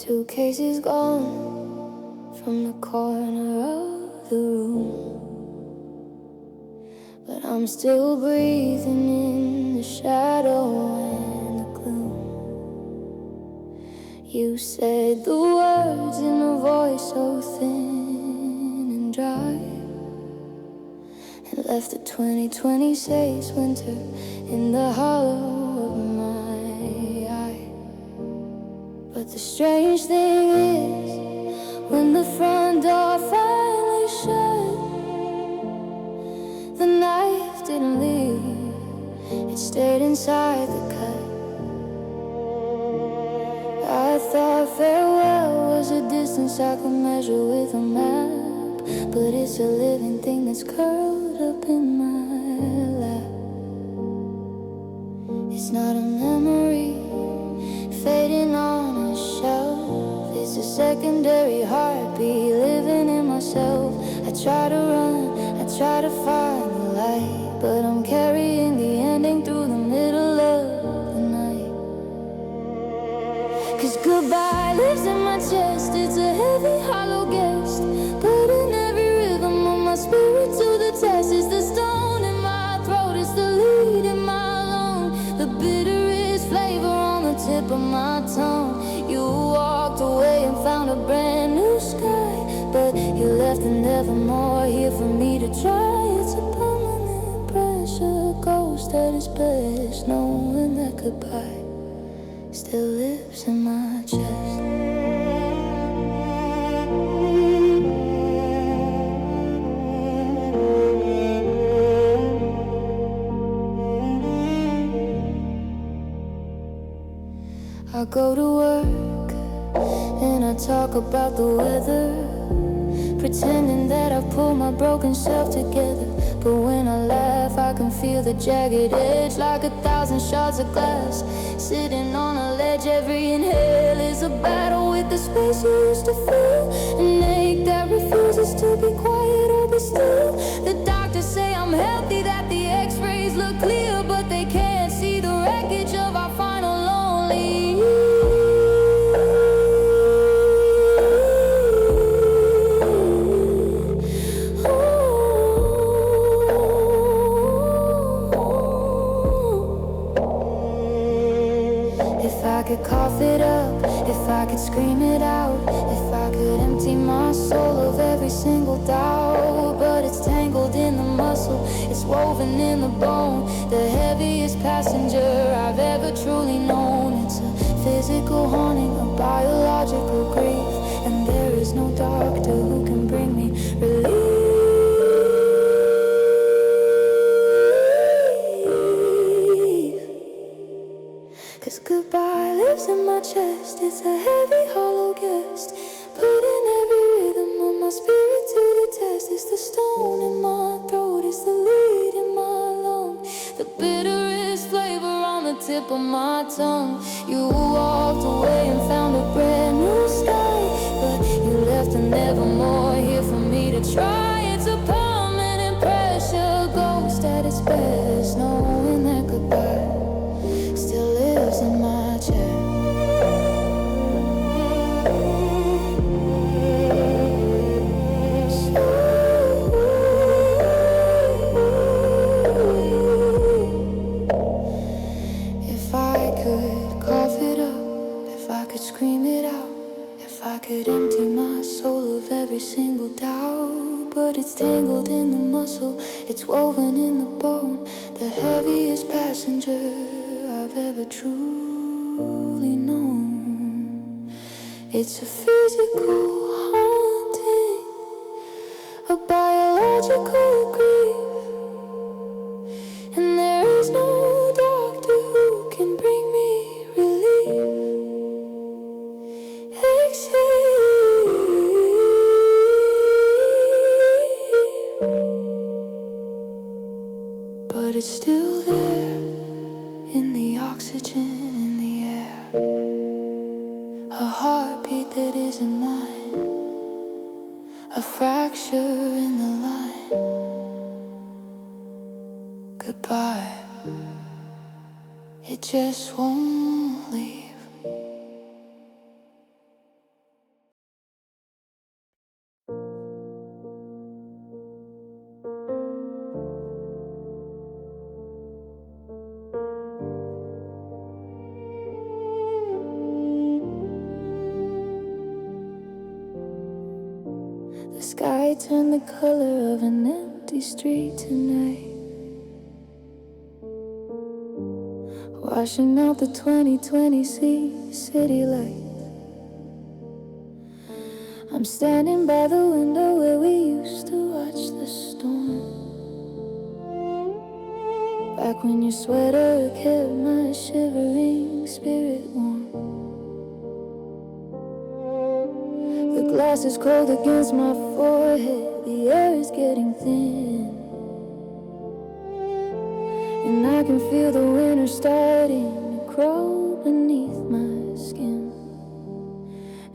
Suitcases gone from the corner of the room, but I'm still breathing in the shadow and the gloom. You said the words in a voice so thin and dry, and left the 2026 winter in the hollow of my eye. But the strange thing is, when the front door finally shut, the knife didn't leave, it stayed inside the cut. I thought farewell was a distance I could measure with a map, but it's a living thing that's curled up in my lap. It's not a memory fading on a shelf, it's a secondary heartbeat living in myself. I try to run, I try to find the light, but I'm carrying the ending through the middle of the night. 'Cause goodbye lives in my chest, it's a heavy hollow guest, putting every rhythm of my spirit to the test. It's the stone in my throat, it's the lead in my lung, the bitterest flavor on the tip of my tongue. You walked away and found a brand new sky, but you left the nevermore here for me to try. It's a permanent pressure ghost that is best knowing that goodbye still lives in my chest. I go to work and I talk about the weather, pretending that I've pulled my broken self together. But when I laugh, I can feel the jagged edge, like 1,000 shards of glass. Sitting on a ledge, every inhale is a battle with the space you used to fill, an ache that refuses to be quiet or be still. The doctors say I'm healthy, that the x-rays look clear, but they can't see the wreckage of our final lonely years. If I could cough it up, if I could scream it out, if I could empty my soul of every single doubt. But it's tangled in the muscle, it's woven in the bone, the heaviest passenger I've ever truly known. It's a physical haunting, a biological grief, and there is no doctor who can bring me relief. 'Cause goodbye lives in my chest, it's a heavy hollow guest, putting every rhythm of my spirit to the test. It's the stone in my throat, it's the lead in my lung, the bitterest flavor on the tip of my tongue. You walked away and found a brand new sky, but you left a nevermore here for me to try. It's a permanent pressure ghost at its best, knowing that goodbye still lives in my chair. If I could cough it up, if I could scream it out, if I could empty my soul of every single doubt. But it's tangled in the muscle, it's woven in the bone, the heaviest passenger I've ever truly known. It's a physical haunting, a biological grief, and there is no doctor who can bring me relief. But it's still there, in the oxygen in the air, a heartbeat that isn't mine, a fracture in the line. Goodbye, it just won't leave. The sky turned the color of an empty street tonight, washing out the 2020 city lights. I'm standing by the window where we used to watch the storm, back when your sweater kept my shivering spirit warm. The glass is cold against my forehead, the air is getting thin, and I can feel the winter starting to crawl beneath my skin.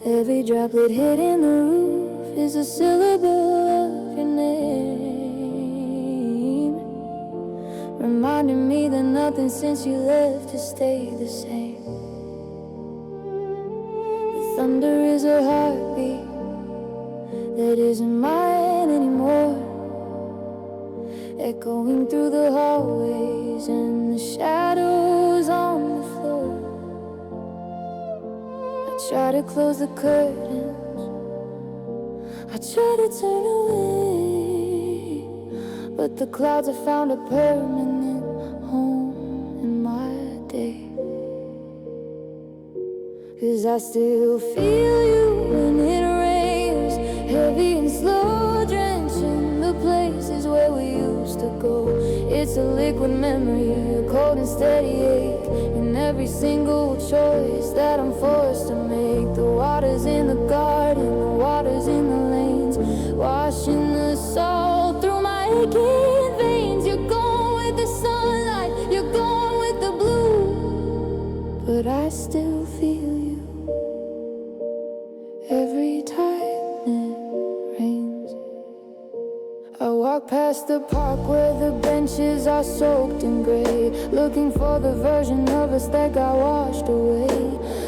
Every droplet hitting the roof is a syllable of your name, reminding me that nothing since you left has stayed the same. The thunder is a heartbeat that isn't mine anymore, echoing through the hallways and the shadows on the floor. I try to close the curtains, I try to turn away, but the clouds have found a permanent home in my day. 'Cause I still feel you when it rains, heavy and slow, drenching the places where we used to go. It's a liquid memory, a cold and steady ache in every single choice that I'm forced to make. The waters in the garden, the waters in the lanes, washing the salt through my aching veins. You're gone with the sunlight, you're gone with the blue, but I still feel you every time it rains. I walk past the park where the benches are soaked in gray, looking for the version of us that got washed away.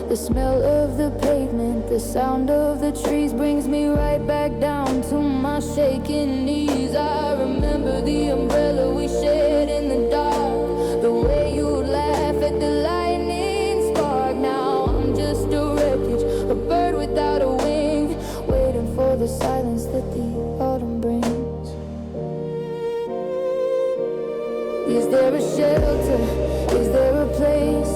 The smell of the pavement, the sound of the trees brings me right back down to my shaking knees. I remember the umbrella we shared in the dark, the way you laugh at the lightning spark. Now I'm just a wreckage, a bird without a wing, waiting for the silence that the autumn brings. Is there a shelter? Is there a place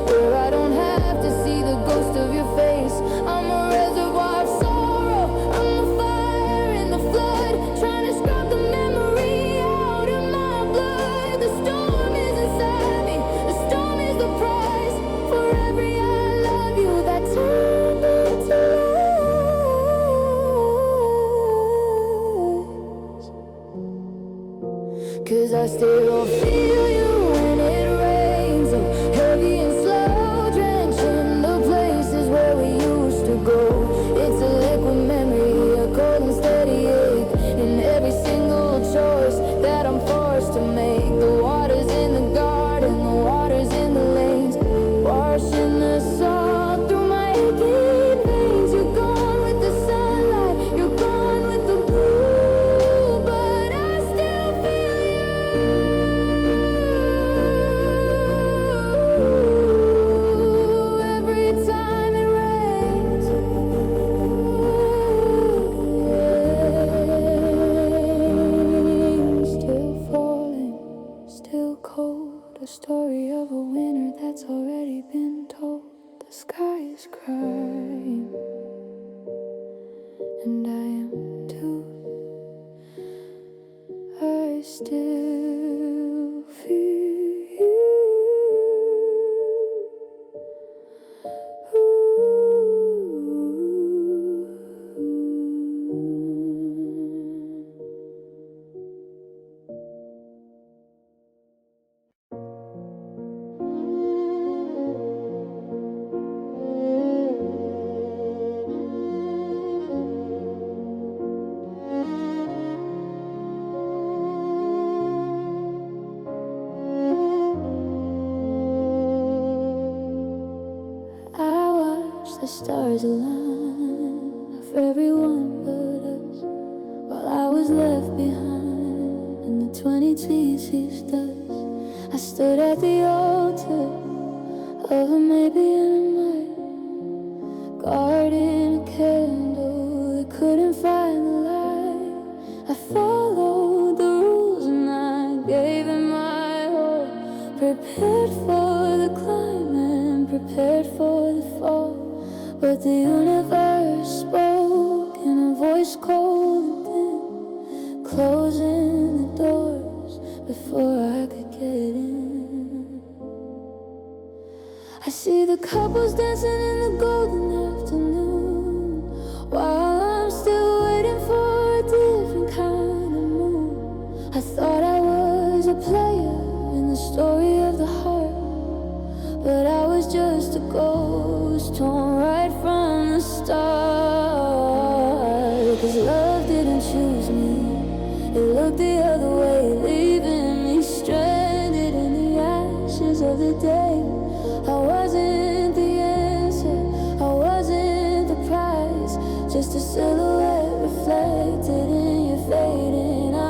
where I don't have to see the ghost of your face? I'm a reservoir of sorrow, I'm the fire in the flood, trying to scrub the memory out of my blood. The storm is inside me, the storm is the price for every I love you that turned into lies. 'Cause I still feel you when it rains, so heavy and slow, drenching the places where we used to go. It's a liquid memory, a cold and steady ache in every single choice that I'm forced to make. The waters in the garden, the waters in the lanes, washing the salt through my aching veins. You're gone with the sunlight, you're gone with the blue, but I still feel you every time it rains. Still falling, still cold, a story of a winter that's already been told. The sky is crying, and I am too. I still feel you. The stars align for everyone but us, while I was left behind in the 2020s dust. I stood at the altar of a maybe and a might, guarding a candle that couldn't find the light. was cold and thin, closing the doors before I could get in. I see the couples dancing in the golden afternoon, while I'm still waiting for a different kind of moon. I thought I was a player in the story of the heart, but I was just a ghost torn right from the start. 'Cause love didn't choose me, it looked the other way, leaving me stranded in the ashes of the day. I wasn't the answer, I wasn't the prize, just a silhouette reflected in your fading eyes.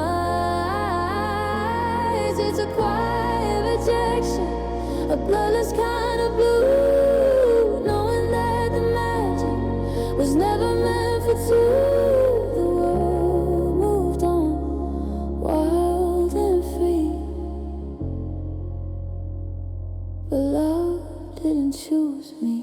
It's a quiet rejection, a bloodless kind of blue, knowing that the magic was never meant for two. The world moved on, wild and free, but love didn't choose me.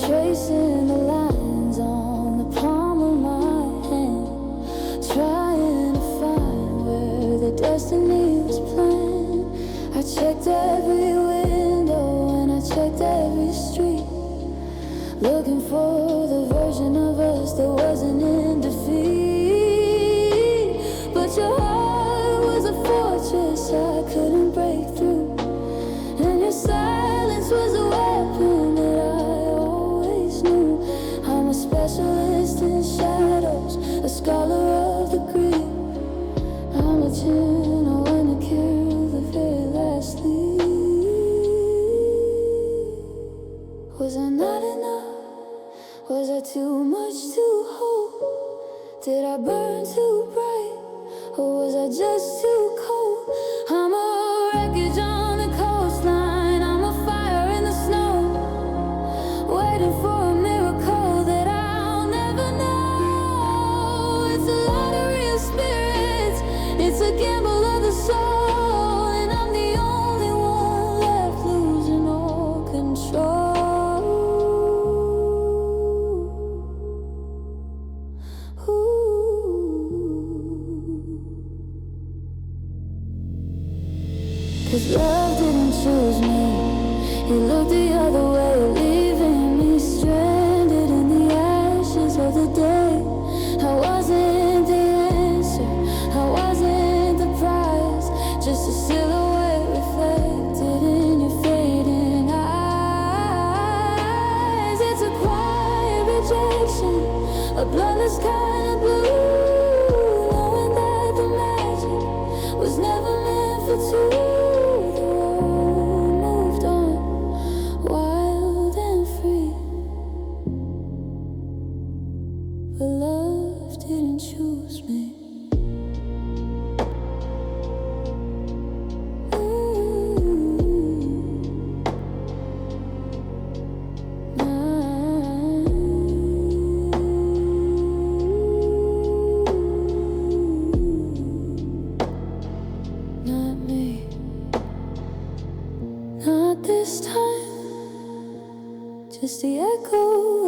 Tracing the lines on the palm of my hand, trying to find where the destiny was planned. I checked every window and I checked every street, looking for the version of us that wasn't in defeat. But your heart was a fortress I couldn't break through, and your silence was a weapon that I always knew. I'm a specialist in shadows, a scholar of the grief. I'm a gentle one to kill the very last leaf. Was I not enough? Was I too much to hold? Did I burn too bright, or was I just too cold? I'm a wreckage on the coastline, I'm a fire in the snow, waiting for a miracle that I'll never know. It's a lottery of spirits, it's a gamble of the soul, and I'm the only one left losing all control. Ooh. 'Cause love didn't choose me, it looked the other way, leaving me stranded in the ashes of the day. I wasn't the answer, I wasn't the prize, just a silhouette reflected in your fading eyes. It's a quiet rejection, a bloodless kind of blue, knowing that the magic was never meant for two. The world moved on, wild and free, but love didn't choose me. Not me, not this time. Just the echo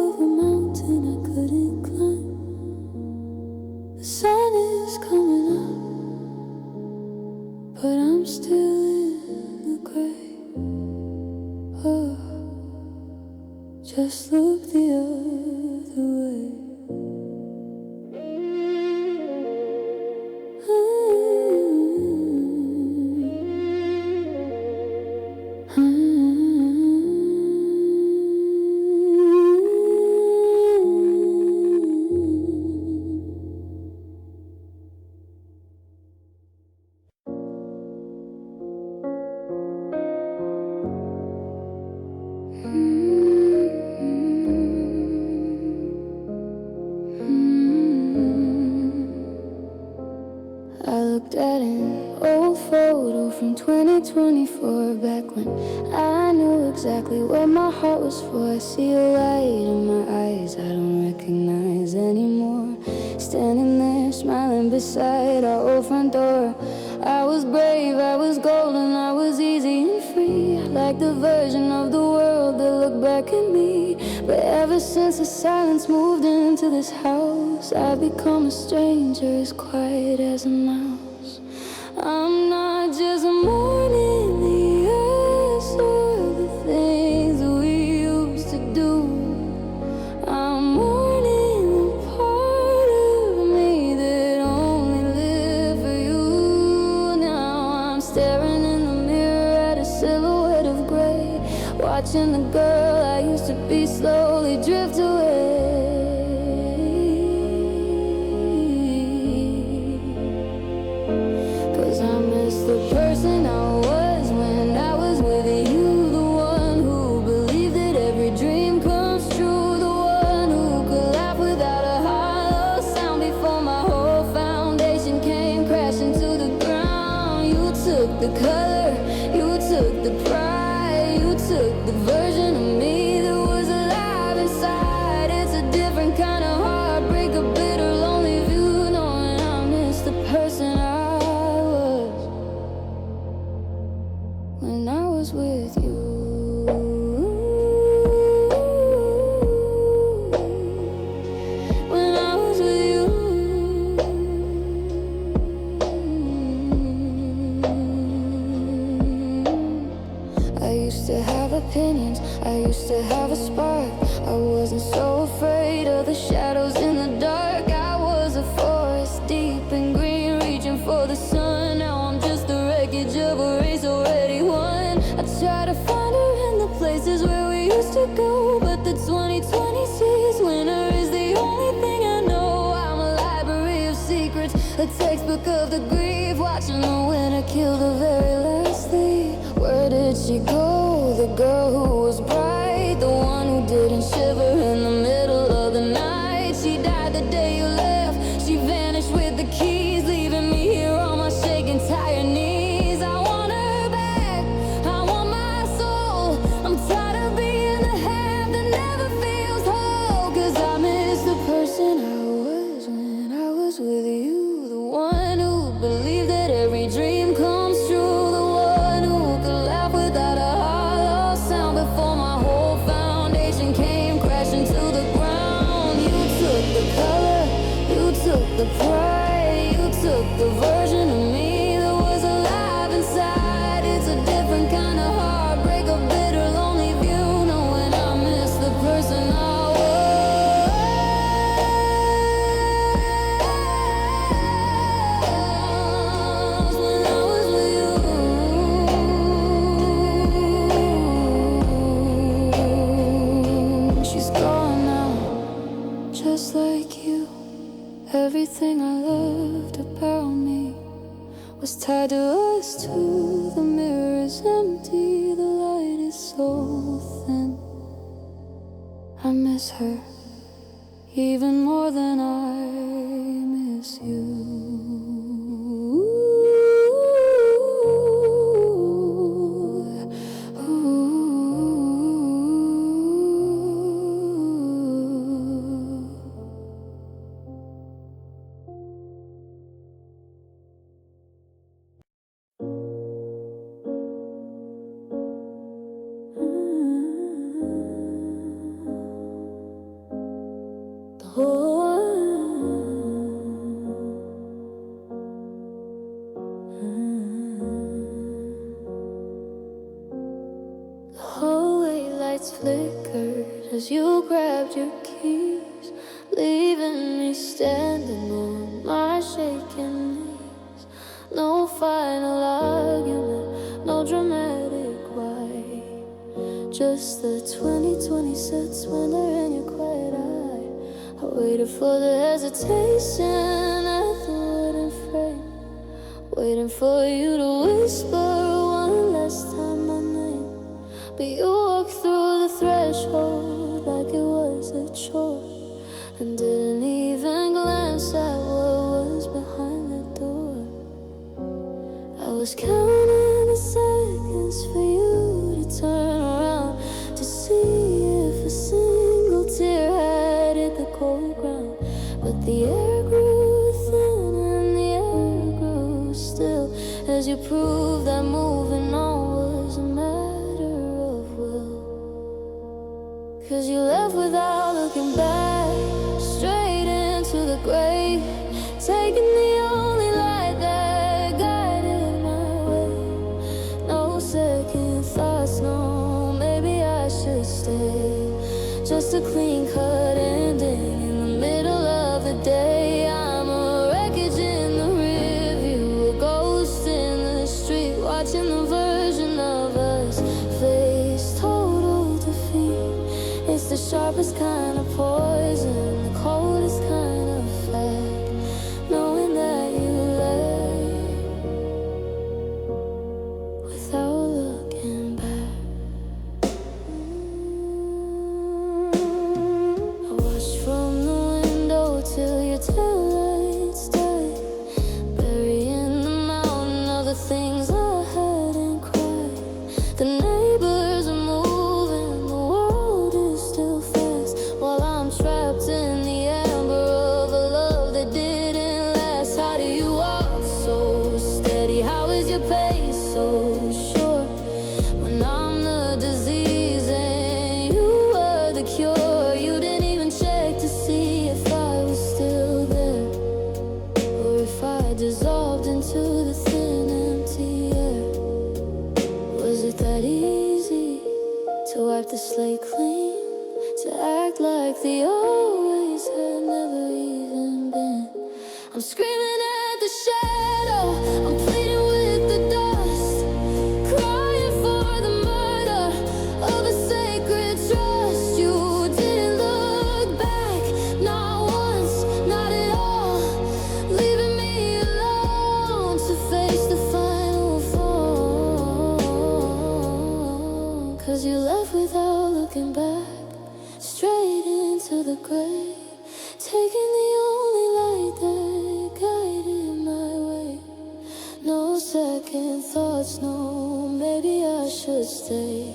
of a mountain I couldn't climb. The sun is coming up, but I'm still in the grave. Oh, just look the other way. see a light in my eyes I don't recognize anymore. Standing there, smiling beside our old front door. I was brave, I was golden, I was easy and free, like the version of the world that looked back at me. But ever since the silence moved into this house, I've become a stranger as quiet as a mouse. I'm not just mourning the us or the things we used to do. I'm mourning the part of me that only lived for you. Now I'm staring in the mirror at a silhouette of gray, watching the girl I used to be slowly drift away. The person I was when I was with you, the one who believed that every dream comes true, the one who could laugh without a hollow sound before my whole foundation came crashing to the ground. You took the color, you took the pride, you took the version of me that was alive inside. It's a different kind of heartbreak, a bitter, lonely view, knowing I miss the person when I was with you. When I was with you. I used to have opinions, I used to have a spark. I wasn't so afraid of the shadows in the dark. I was a forest deep and green, reaching for the sun. Now I'm just the wreckage of a race already won. I try to find her in the places where we used to go, but the 2020 sees winter is the only thing I know. I'm a library of secrets, a textbook of the grief, watching the winter kill the very last leaf. Where did she go? The girl who was bright, the one who didn't shiver in the middle of the night. She died the day you left, she vanished with the keys, leaving me here on my shaking, tired knees. I want her back, I want my soul. I'm tired of being the half that never feels whole, 'cause I miss the person I was when I was with you, the one who believed that every dream comes true, the one who could laugh without a hollow sound before my whole foundation came crashing to the ground. You took the color, you took the pride, you took the version of me that was alive inside. It's a different kind of heartbreak, a bitter, lonely view, knowing I miss the person I was when I was with you. She's gone now, just like you. Everything I loved about me was tied to us two. The mirror is empty, the light is so thin. I miss her even more than I miss you. Hallway lights flickered as you grabbed your keys, leaving me standing on my shaking knees. No final argument, no dramatic why, just the 2020 sets winter in your quiet eye. I waited for the hesitation at the wooden frame, waiting for you to whisper one last time my name. But you walked through the threshold like it was a chore, and didn't even glance at what was behind the door. I was counting the seconds for you to turn around, to see if a left without looking back, straight into the grave, taking the only light that guided my way. No second thoughts, no, maybe I should stay. Just a clean cut ending in the middle of the day. I'm a wreckage in the rearview, a ghost in the street, watching the version of us face total defeat. It's the sharpest kind of poison, the coldest kind of fact, knowing that you left without looking back. I watched from the window till your taillights died, burying the mountain of the things I hadn't cried. The neighbors are moving, the world is still fast, while I'm trapped in the amber of a love that didn't last. How do you walk so steady? How is your pace so sure when I'm the disease and you were the cure? You didn't even check to see if I was still there, or if I dissolved into the thin empty air. Was it that easy to wipe the slate clean, to act like the always had never even been? I'm screaming at the shadow, I'm pleading with the dust, crying for the murder of a sacred trust. You didn't look back, not once, not at all, leaving me alone to face the final fall. 'Cause you left without looking back, straight into the grave, taking the only light that guided my way. No second thoughts, no, maybe I should stay.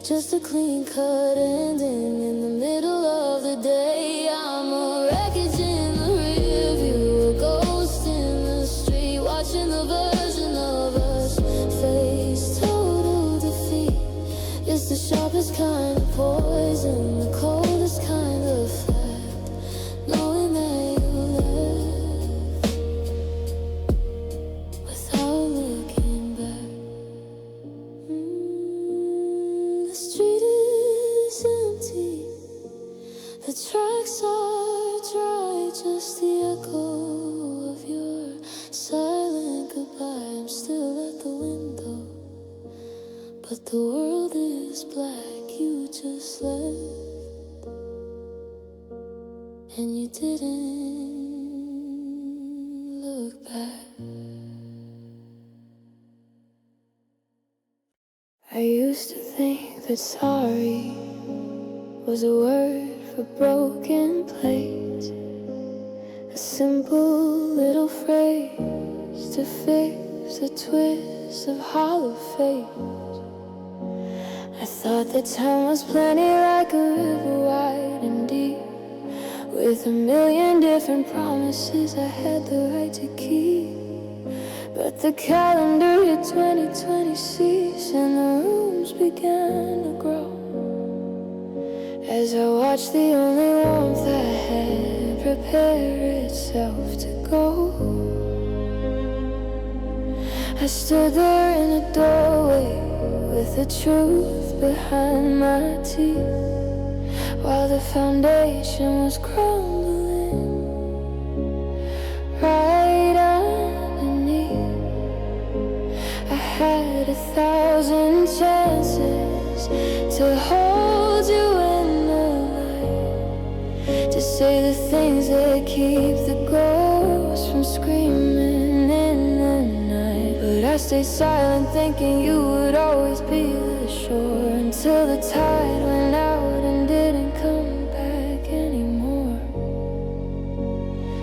Just a clean cut ending in the middle of the day. I'm a wreckage in the rearview, a ghost in the street, watching the version of us face total defeat. It's the sharpest kind of poison, the coldest kind of fact, knowing that you left without looking back. The street is empty, the tracks are dry, just the echo of your silent goodbye. I'm still at the window, but the world is black. You just left, and you didn't look back. I used to think that sorry was a word for broken plates, a simple little phrase to fix the twist of hollow fate. I thought that time was plenty, like a river wide and deep, with a million different promises I had the right to keep. But the calendar hit 2026 and the rooms began to grow, as I watched the only warmth I had prepare itself to go. I stood there in the doorway with the truth behind my teeth, while the foundation was crumbling right underneath. I had 1,000 chances to hold you in the light, to say the things that keep the ghosts from screaming in the night. But I stayed silent, thinking you would always be the shore, until the tide went out and didn't come back anymore.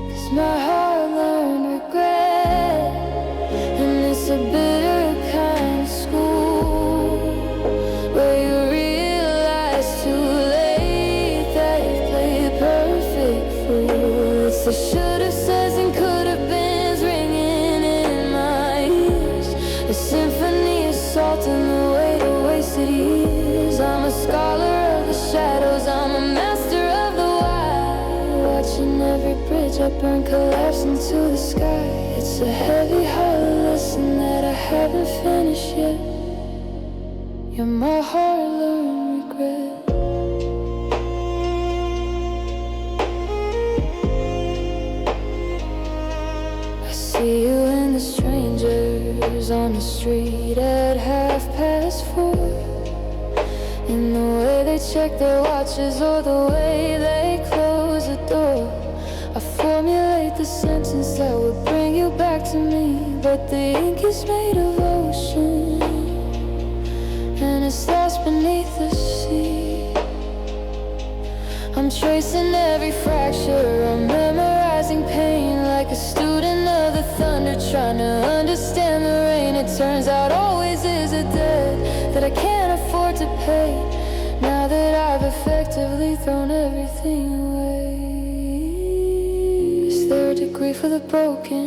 'Cause my heart learned regret, and it's a bitter kind of school, where you realize too late that you played perfect fool. It's the should've, says, and could've beens ringing in my ears, a symphony of salt in the weight of wasted years. I'm a scholar of the shadows, I'm every bridge I burn collapse into the sky. It's a heavy, hollow lesson that I haven't finished yet. You're my hard-learned regret. I see you and the strangers on the street at 4:30. In the way they check their watches or the way they close the door, I formulate the sentence that would bring you back to me. But the ink is made of ocean, and it's lost beneath the sea. I'm tracing every fracture, I'm memorizing pain, like a student of the thunder, trying to understand the rain. It turns out always is a debt that I can't afford to pay, now that I've effectively thrown everything away. Is there a degree for the broken?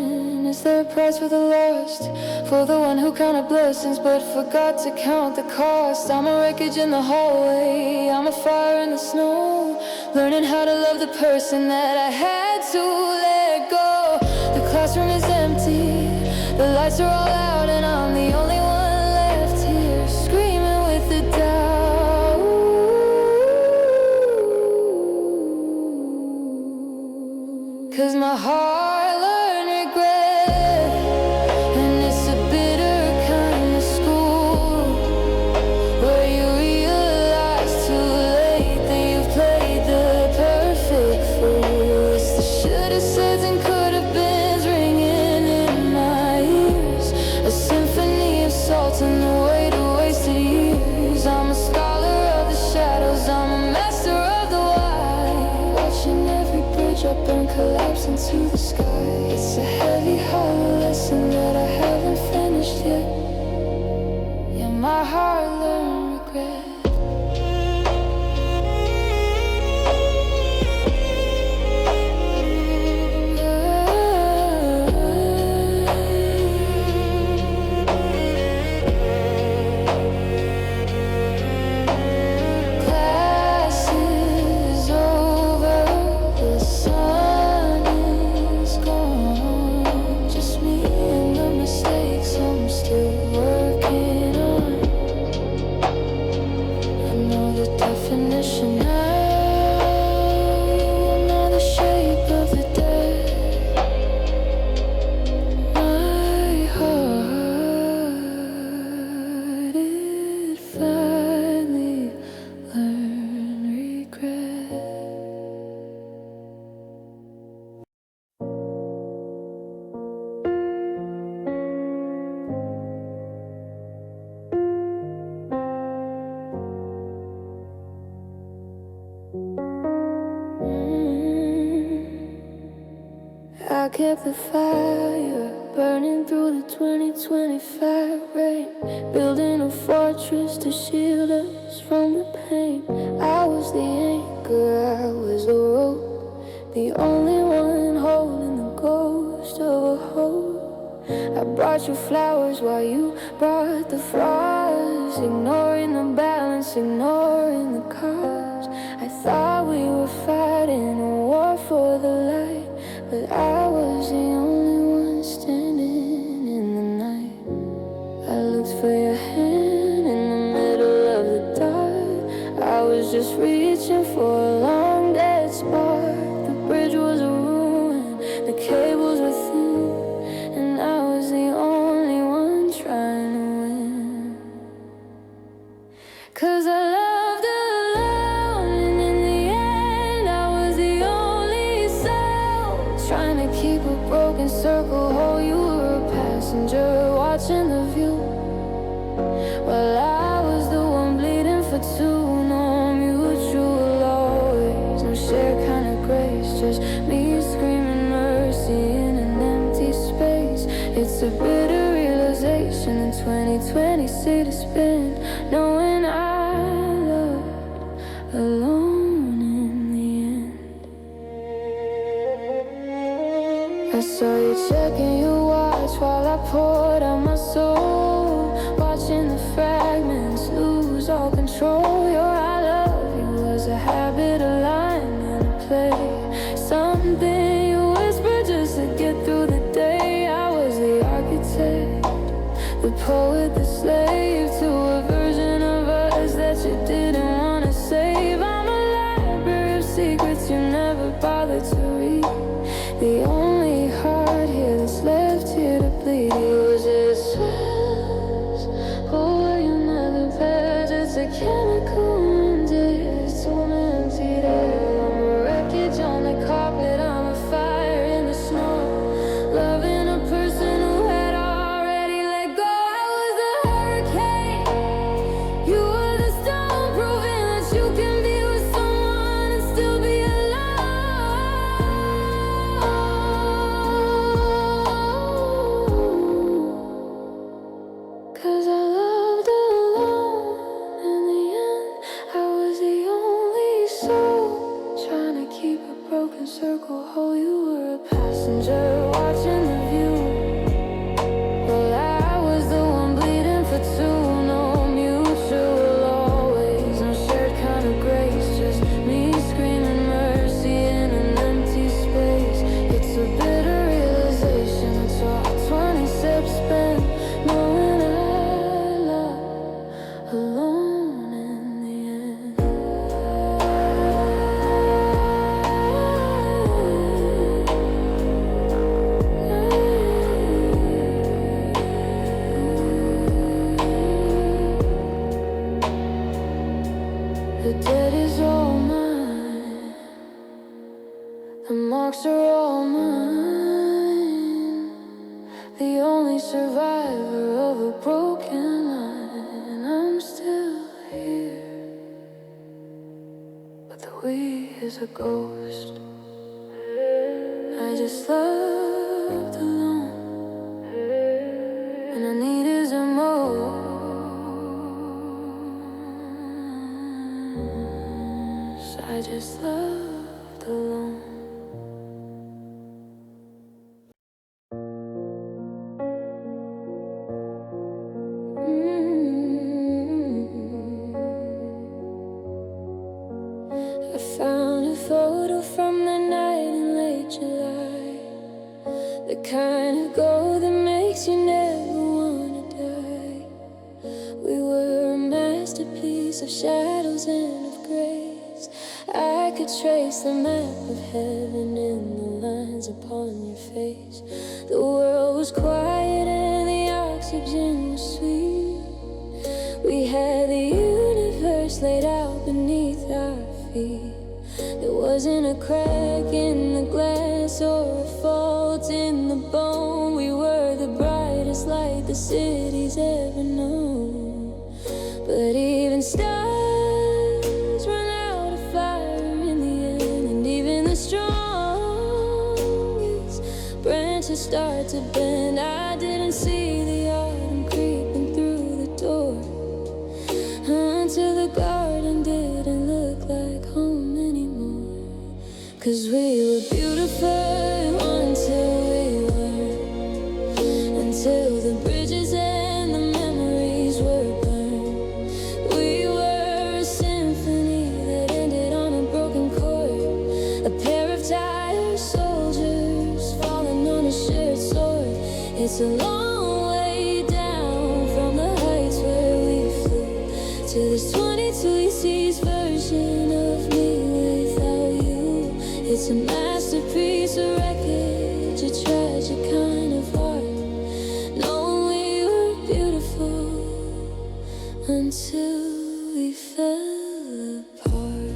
Is there a price for the lost? For the one who counted blessings but forgot to count the cost. I'm a wreckage in the hallway, I'm a fire in the snow, learning how to love the person that I had to let go. The classroom is empty, the lights are all out, and I'm the only one left here, screaming with the doubt. 'Cause my heart learned regret, and it's a bitter kind of school, where you realize too late that you've played the perfect fool. It's the shoulda, says, and coulda beens ringing in my ears, a symphony of salt and the weight of wasted years. I'm a scholar of the shadows, I'm a master of the why, watching every bridge I burn collapse into the sky. It's a heavy, hollow lesson that I haven't finished yet. Yeah, my heart learned regret. Class is over, the sun is gone, just me and the mistakes I'm still working on. I know the definition now, I know the shape of the dead. My heart, it finally learned regret. I kept the fire burning through the 2025 rain, building a fortress to shield us from the pain. I was the anchor, I was the rope, the only one holding the ghost of a hope. I brought you flowers while you brought the frost, ignoring the balance, ignoring the cause. I thought we were fighting a war for the light, but I was the only one standing in the night. I looked for your hand in the middle of the dark, I was just reaching for a long dead spark. The bridge was a ruin, the cables were thin, and I was the only one trying to win. 'Cause I loved alone, and in the end I was the only soul, trying to keep a broken circle whole. You were a passenger watching the view, while I was the one bleeding for two. No mutual always, no shared kind of grace, just me screaming mercy in an empty space. It's a bitter realization in 2020, see to spin, knowing I loved alone in the end. I saw you checking your watch while I poured out my soul, watching the fragments lose all control. Your I love you was a habit, a line and a play, something never bothered to read. The only heart here that's left here to bleed. It says, oh, you never bet. It's a chemical and it's so empty there. I'm a wreckage on the carpet, I'm a fire in the snow. Loving a person who had already let go. I was a hurricane, you were the storm, proving that you can be with someone and still be alone. 'Cause I loved alone. In the end, I was the only soul trying to keep a broken circle whole. You were a passenger watching the view. Well, I was the one bleeding for two. No mutual always, no shared kind of grace. Just me screaming mercy in an empty space. It's a bitter realization. It's all 20 steps spent knowing I love alone in the end. The dead is all mine. The marks are all mine. The only survivor of a broken line. I'm still here, but the we is a ghost. I just loved alone, and I need is a most. I just loved alone. I found a photo from the night in late July, the kind of gold that makes you never wanna die. We were a masterpiece of shadows and of grace. I could trace the map of heaven in the lines upon your face. The world was quiet and the oxygen was sweet. We had the universe laid out beneath our feet. There wasn't a crack in the glass or a fault in the bone. We were the brightest light the city's ever known. But even stars run out of fire in the end, and even the strongest branches start to bend. I didn't see the autumn creeping through the door until the garden didn't look like home anymore. 'Cause we were beautiful until we weren't, until the bridges and the memories were burned. We were a symphony that ended on a broken chord, a pair of tired soldiers falling on a shared sword. It's a long way down from the heights where we flew to this 22 version of me without you. It's a masterpiece, a wreckage, a tragic kind of art. Knowing we were beautiful until we fell apart.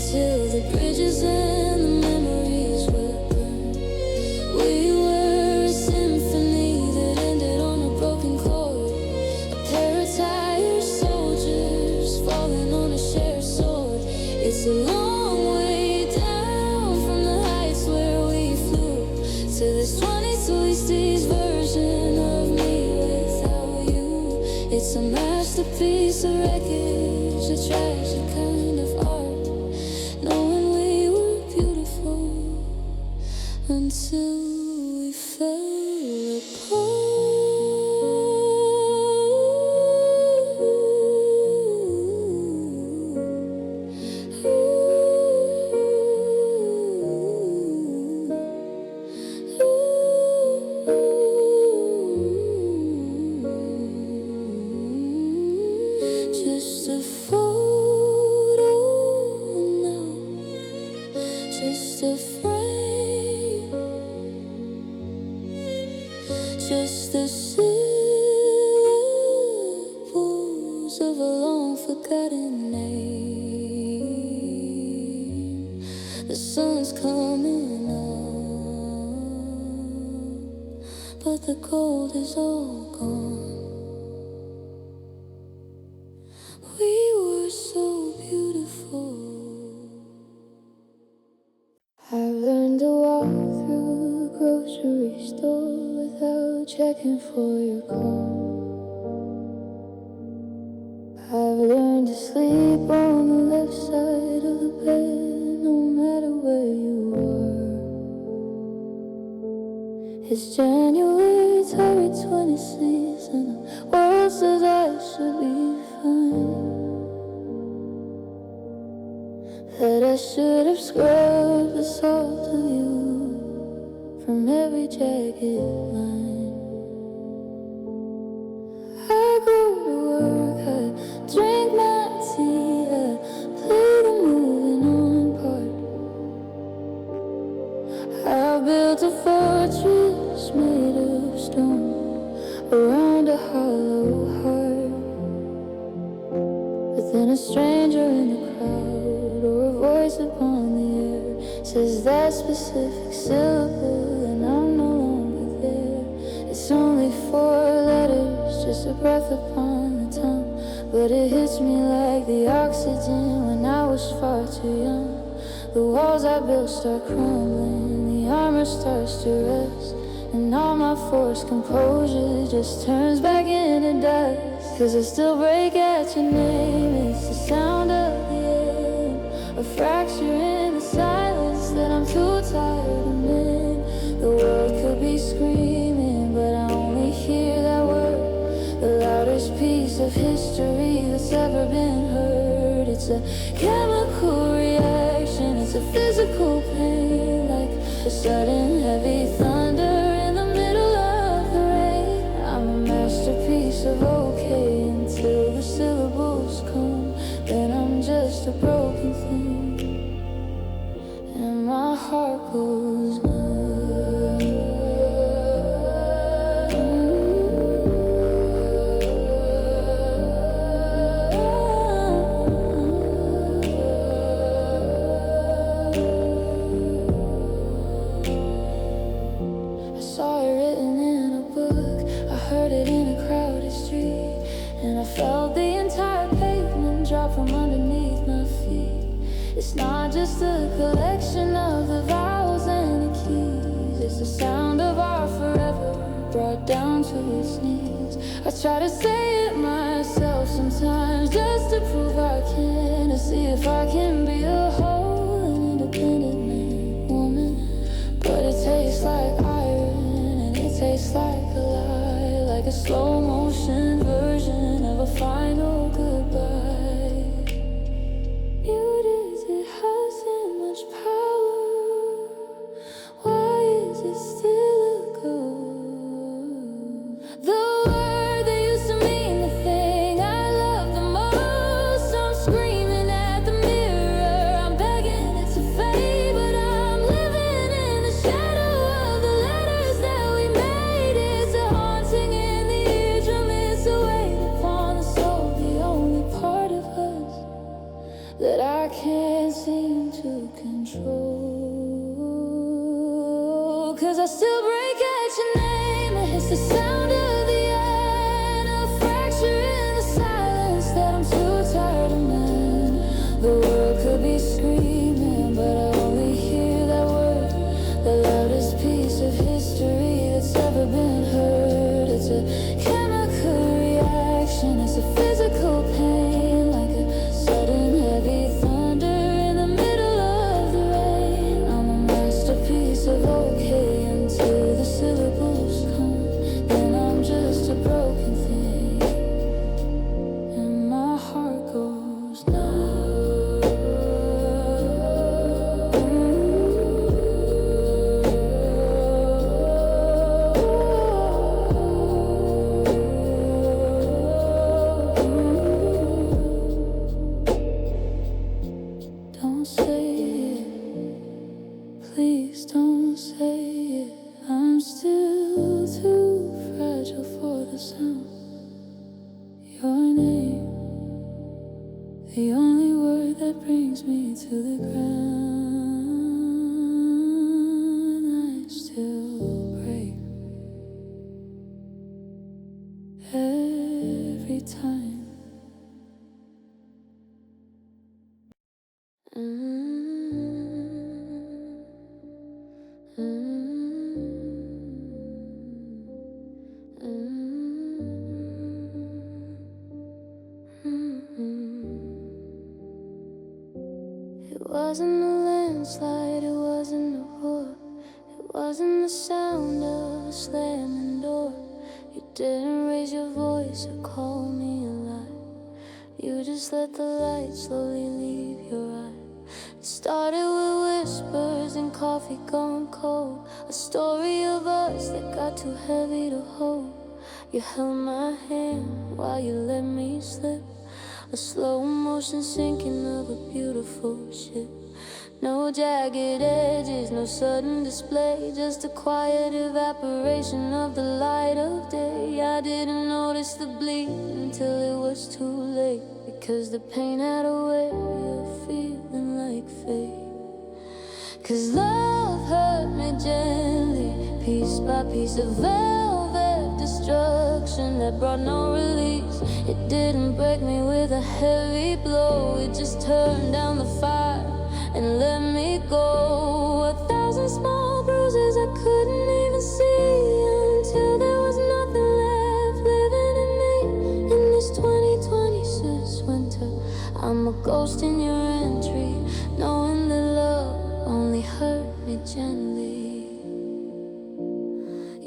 until the bridges and the memories were burned. We were a symphony that ended on a broken chord. A pair of tired soldiers falling on a shared sword. It's a long way down from the heights where we flew to this 2060s version of me without you. It's a masterpiece of wreckage, a tragic kind of art, knowing we were beautiful until we fell apart. Just a photo now, just a frame, just the syllables of a long forgotten name. The sun's coming up, but the gold is all gone. We were so beautiful. I've learned to walk through a grocery store without checking for your call. I've learned to sleep on the left side of the bed, no matter where you are. It's January, tired 26, and the world says I should be fine. That I should have scrubbed the salt of you from every jagged line. I go to work, I drink my tea, I play the moving on part. I built a fortress made of stone around a hollow heart. But then a stranger in the crowd or a voice upon the air says that specific syllable and I'm no longer there. It's only 4 letters, just a breath upon the tongue, but it hits me like the oxygen when I was far too young. The walls I built start crumbling, the armor starts to rust, and all my forced composure just turns back into dust. 'Cause I still break at your name, it's the sound of the end, a fracture in the silence that I'm too tired to mend. The world could be screaming, but I only hear that word, the loudest piece of history that's ever been heard. It's a chemical reaction, it's a physical pain, like a sudden heavy thunder in the middle of the rain. I'm a masterpiece of okay until the syllables come, then I'm just a broken thing, and my heart goes from underneath my feet. It's not just a collection of the vowels and the keys, it's the sound of our forever brought down to its knees. I try to say it myself sometimes just to prove I can, to see if I can be a whole and independent man, woman. But it tastes like iron and it tastes like a lie, like a slow motion version of a final goodbye. I'm trying to control. 'Cause I still break at your name. It's the sound of the end, a fracture in the silence that I'm too tired to mend. The world could be screaming, but I only hear that word, the loudest piece of history that's ever been heard. It's a chemical reaction, it's a physical pain, like a sudden heavy thunder in the middle of the rain. I'm a masterpiece of okay until the syllables come, then I'm just a broken thing, and my heart goes numb. Don't say it, please don't say it. I'm still too fragile for the sound. Your name, the only word that brings me to the ground. I still break every time. It wasn't a landslide, it wasn't a roar, it wasn't the sound of a slamming door. You didn't raise your voice or call me a lie. You just let the light slowly leave your eye. It started with whispers and coffee gone cold, a story of us that got too heavy to hold. You held my hand while you let me slip, a slow motion sinking of a beautiful ship. No jagged edges, no sudden display, just a quiet evaporation of the light of day. I didn't notice the bleed until it was too late, because the pain had a way of feeling like fate. 'Cause love hurt me gently, piece by piece, a velvet destruction that brought no release. It didn't break me with a heavy blow, it just turned down the fire and let me go. 1,000 small bruises I couldn't even see, until there was nothing left living in me. In this 2026 winter, I'm a ghost in your entry, knowing that love only hurt me gently.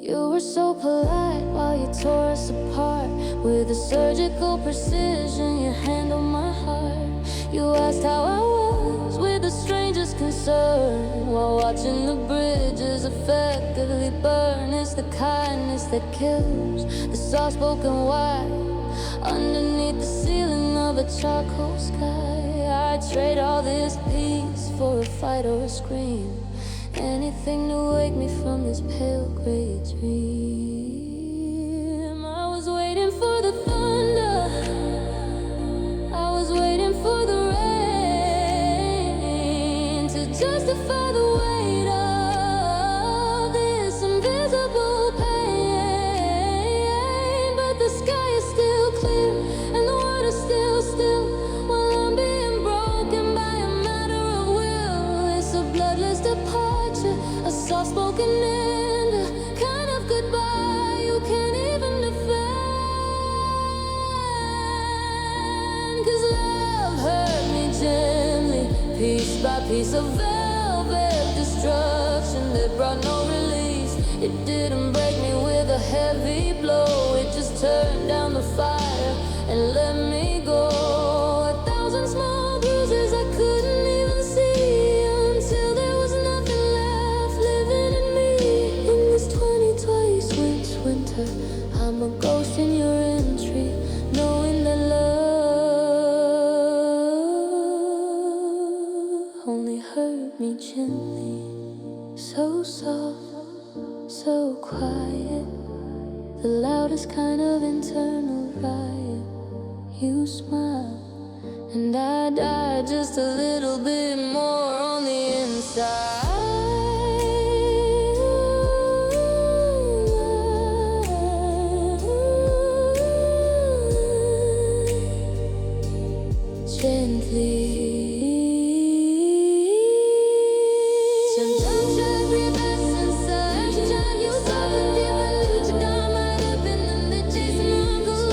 You were so polite while you tore us apart. With a surgical precision, you handled my heart. You asked how I was with a stranger's concern, while watching the bridges effectively burn. It's the kindness that kills, the soft-spoken why underneath the ceiling of a charcoal sky. I'd trade all this peace for a fight or a scream, anything to wake me from this pale gray dream. I was waiting for the thunder, I was waiting for the rain to justify the weight of this invisible pain. But the sky is still clear and the water's still still, while I'm being broken by a matter of will. It's a bloodless departure, a soft-spoken end, a kind of goodbye you can't even defend. 'Cause love hurt me gently, piece by piece, of velvet destruction that brought no release. It didn't break me with a heavy blow, it just turned down the fire and let me go. 1,000 small bruises I couldn't even see, until there was nothing left living in me. In this 2026 winter, I'm a ghost in your entry, knowing that love only hurt me gently. So soft, so quiet, the loudest kind of internal riot. You smile and I died just a little bit more on the inside. Gently. Sometimes every lesson such time you saw the different but I might have been in the chasing my goal.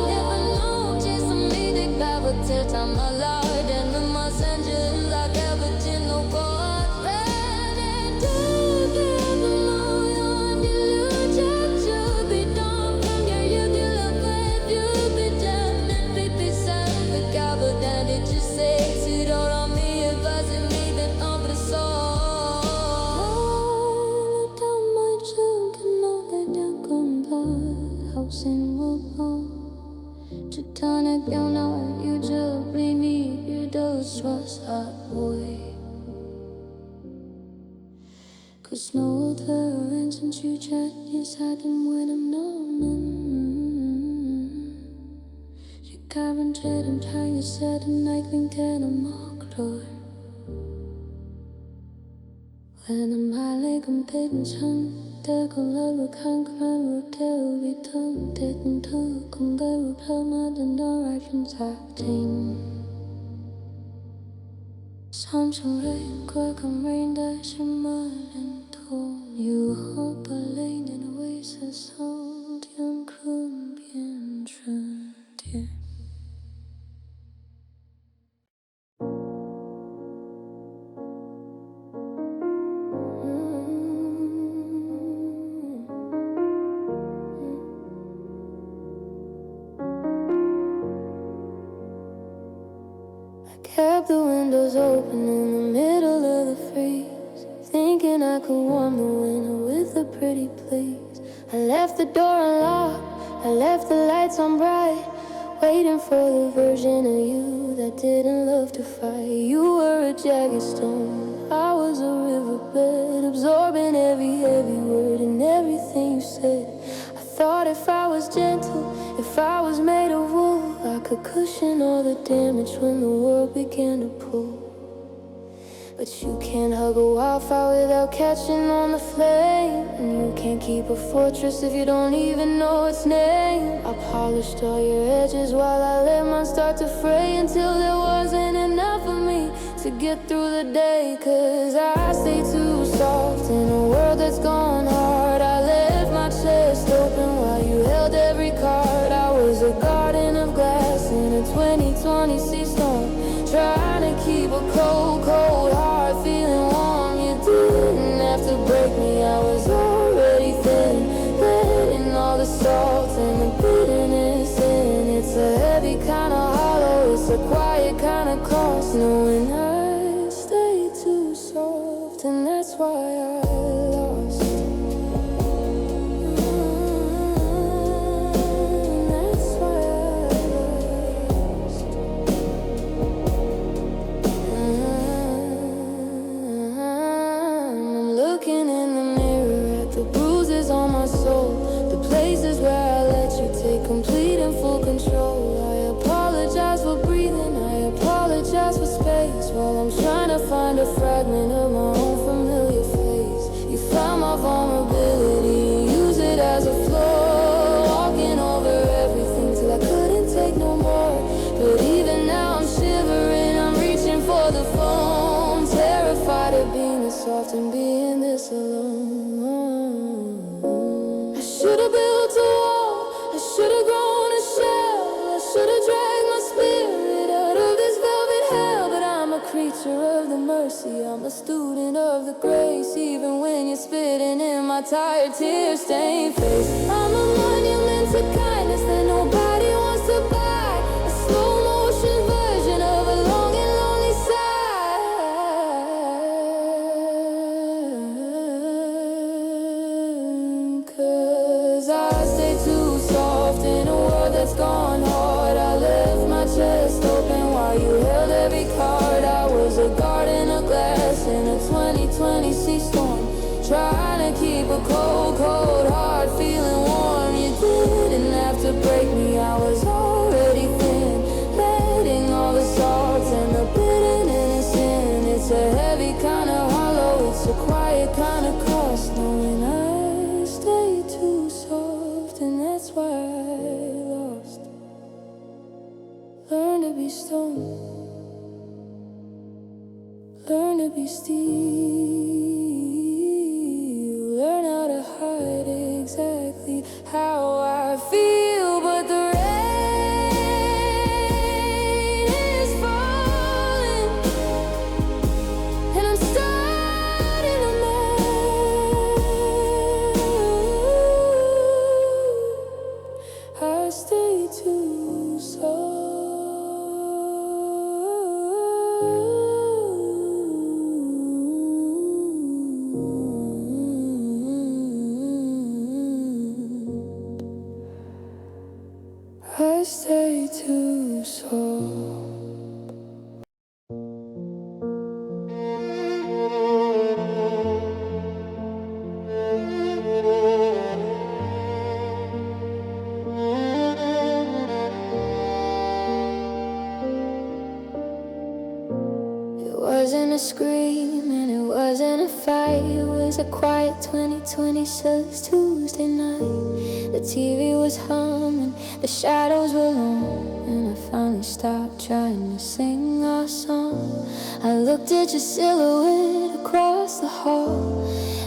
Never know, chasing me, they power till time I lied. And the messenger like everything no God. And do never know you're delusion to be done from your youth. You love life, you be damned and be sad. The coward that it just says you don't on me, advising me that I'm the soul. Cause no tolerance and you chat inside them when I'm numb. You can't tread and trying to set a nightling ten a mock door. When I'm high like I'm pitting sun. Color kan kran till we tongue didn't talk on the plummet and directions acting. Songe6 quick and rain dash in mud and tone. You hope a lane in a way says sound young could be interested. Kept the windows open in the middle of the freeze, thinking I could warm the winter with a pretty please. I left the door unlocked, I left the lights on bright, waiting for the version of you that didn't love to fight. You were a jagged stone, I was a riverbed, absorbing every heavy word and everything you said. I thought if I was gentle, if I was made of wool, I could cushion all the damage when the world began to pull. But you can't hug a wildfire without catching on the flame, and you can't keep a fortress if you don't even know its name. I polished all your edges while I let mine start to fray, until there wasn't enough of me to get through the day. Cause I stay too soft in a world that's gone hard. I left my chest open while you held every card. I was a garden of glass in a 2020 sea storm, trying to keep a cold, cold heart feeling warm. You didn't have to break me, I was already thin, letting all the salt and the bitterness in. It's a heavy kind of hollow, it's a quiet kind of cost, knowing I stay too soft, and that's why I lost. That's why I lost. I'm looking in the mirror at the bruises on my soul, the places where I let you take complete and full control. I apologize for breathing, I apologize for space, while I'm trying to find a fragment of my own familiar face. You found my vulnerability, use it as a floor, walking over everything till I couldn't take no more. But even now I'm shivering, I'm reaching for the phone, terrified of being this soft and being this alone. I should've built a wall, I should've grown a shell, I should've dragged my spirit out of this velvet hell. But I'm a creature of the mercy, I'm a student of the grace, even when you're spitting in my tired, tear-stained face. I'm a monument to kindness that nobody wants to buy, a slow-motion version of a long and lonely sigh. Cause I stay too soft in a world that's gone hard. I left my chest open while you held every card. I was a garden of glass in a 2020 sea storm, trying to keep a cold, cold heart feeling warm. You didn't have to break me, I was already thin, letting all the sorrow heavy, kinda hollow. It's a quiet kind of cost, knowing I stay too soft, and that's why I lost. Learn to be stone, learn to be steel, learn how to hide exactly how I feel, but the rain is falling, and I'm starting to melt. I stay too soft. I stay too soft. It wasn't a scream and it wasn't a fight. It was a quiet 2026 Tuesday night. The TV was humming, the shadows were long, and I finally stopped trying to sing our song. I looked at your silhouette across the hall,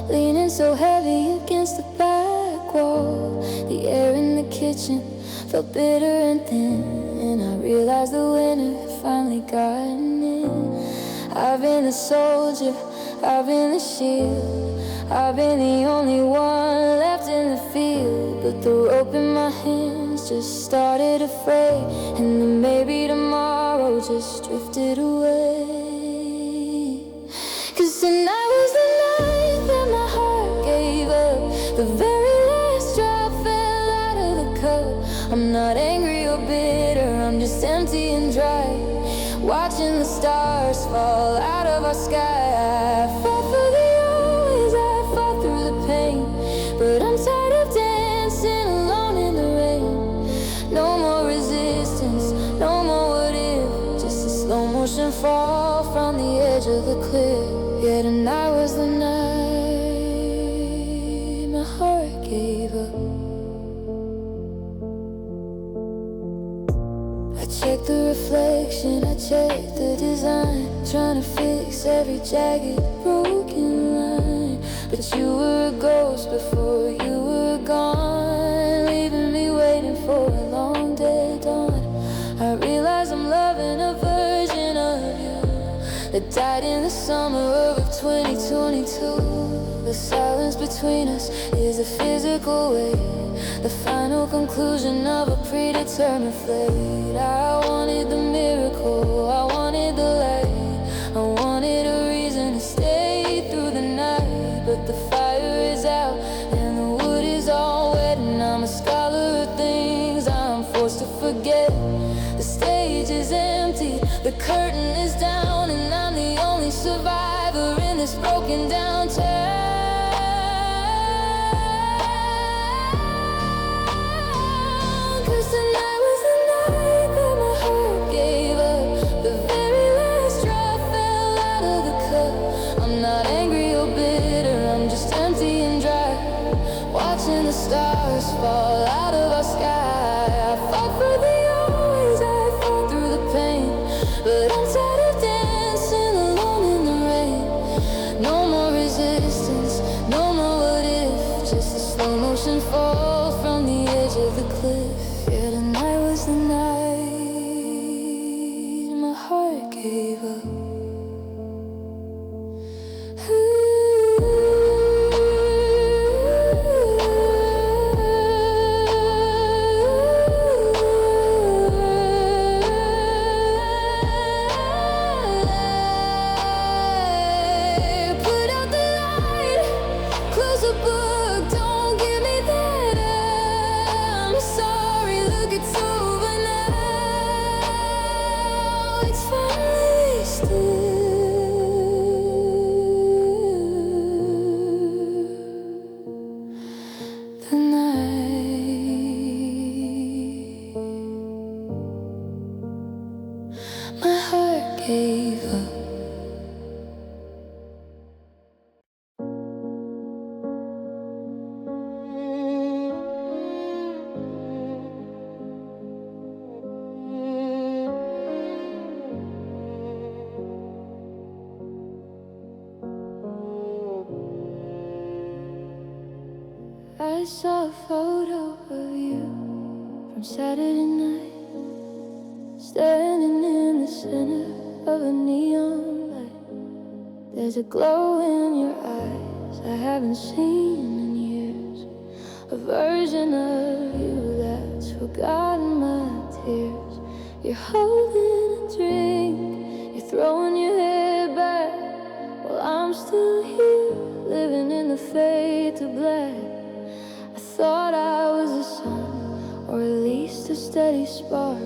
leaning so heavy against the back wall. The air in the kitchen felt bitter and thin, and I realized the winter had finally gotten in. I've been the soldier, I've been the shield, I've been the only one left in the field. But the rope in my hands just started to fray, and then maybe tomorrow just drifted away. 'Cause tonight was the night that my heart gave up. The very last drop fell out of the cup. I'm not angry or bitter, I'm just empty and dry, watching the stars fall out of our sky. I fought for the always, I fought through the pain, but I'm tired of dancing alone in the rain. No more resistance, no more what if, just a slow motion fall from the edge of the cliff. Yeah, tonight was the night my heart gave up. I checked the reflection, I checked the design, trying to fix every jagged, broken line. But you were a ghost before you were gone, leaving me waiting for a long dead dawn. I realize I'm loving a version of you that died in the summer of 2022. The silence between us is a physical weight, the final conclusion of a predetermined fate. I wanted the miracle, I wanted the light, I wanted a reason to stay through the night. But the fire is out and the wood is all wet, and I'm a scholar of things I'm forced to forget. The stage is empty, the curtain is down, and I'm the only survivor in this broken down town. 'Cause tonight was the night that my heart gave up. The very last drop fell out of the cup. I'm not angry or bitter, I'm just empty and dry, watching the stars fall out of our sky. I fought for the always, I fought through the pain, but I'm tired of dancing alone in the rain. No more resistance, no more what if, just a slow motion fall from the edge of the cliff. Yeah, tonight was the night my heart gave up. I I saw a photo of you from Saturday night, standing in the center of a neon light. There's a glow in your eyes I haven't seen in years, a version of you that's forgotten my tears. You're holding a drink, you're throwing your head back, while I'm still here, living in the fade to black. I thought I was a sun, or at least a steady spark,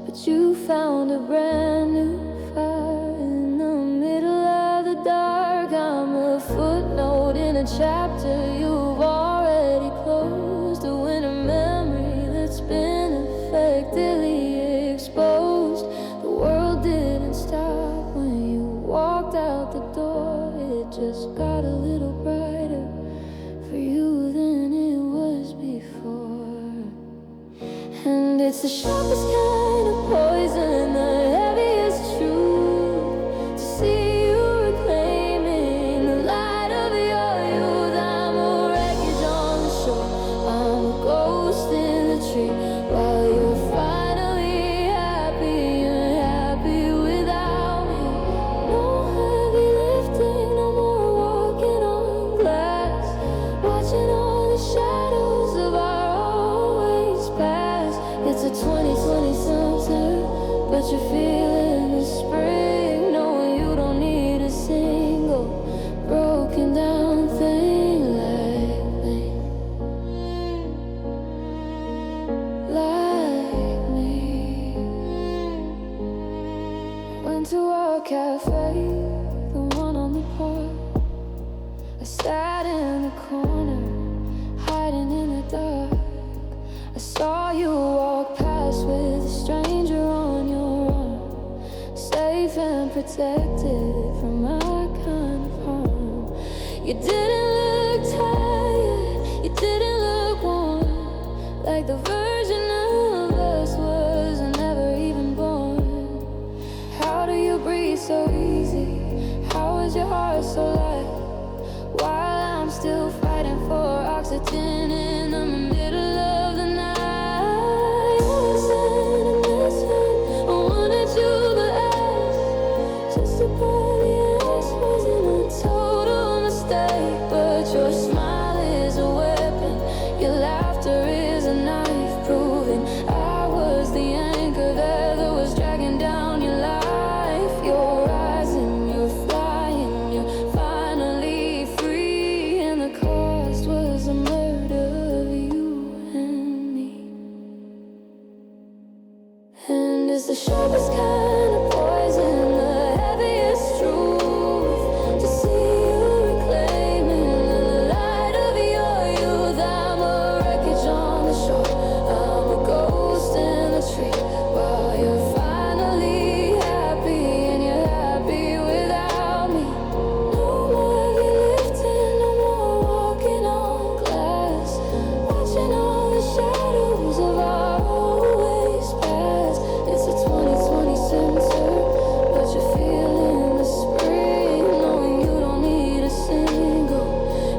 but you found a brand new fire in the middle of the dark. I'm a footnote in a chapter you've already closed, a winter memory that's been effectively exposed. The world didn't stop when you walked out the door, it just got a little brighter for you than it was before. And it's the sharpest kind of poison, the heaviest truth, to see you reclaiming the light of your youth. I'm a wreckage on the shore, I'm a ghost in the tree, while you're finally happy, you're happy without me. No heavy lifting, no more walking on glass, watching all the shadows of our always past. It's a 2020 summer, but you're feeling the spring, knowing you don't need a single broken down thing like me, like me. Went to our cafe, the one on the park. I sat in the corner, hiding in the dark. I saw you walk past with a stranger on your arm, safe and protected from my kind of harm. You didn't look tired, you didn't look warm, like the version of us was never even born. How do you breathe so easy? How is your heart so light? While I'm still fighting for oxygen in the middle of the night. I wanted you to ask, just to buy the ass wasn't a total mistake. But your smile is a weapon, your laughter is a knife, proving I was the anchor that was dragging down your life. You're rising, you're flying, you're finally free, and the cost was the murder of you and me. And it's the sharpest kind of poison, the heaviest truth, to see you reclaiming the light of your youth. I'm a wreckage on the shore, I'm a ghost in the tree, while you're finally happy, and you're happy without me. No more heavy lifting, no more walking on glass, watching all the shadows of our always past. It's a 2020 center, but you're feeling the spring, knowing you don't need a single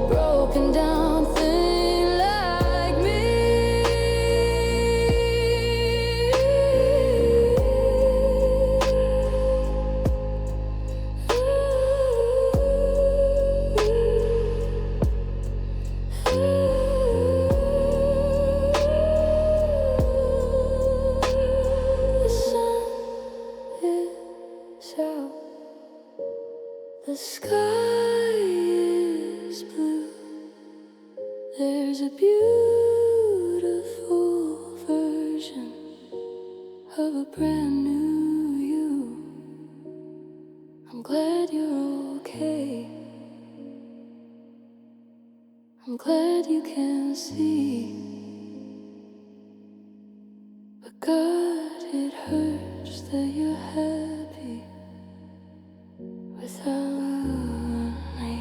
broken down thing like me. The sun is out, the sky is blue. There's a beautiful version of a brand new you. I'm glad you're okay, I'm glad you can see. But God, it hurts that you're happy without me.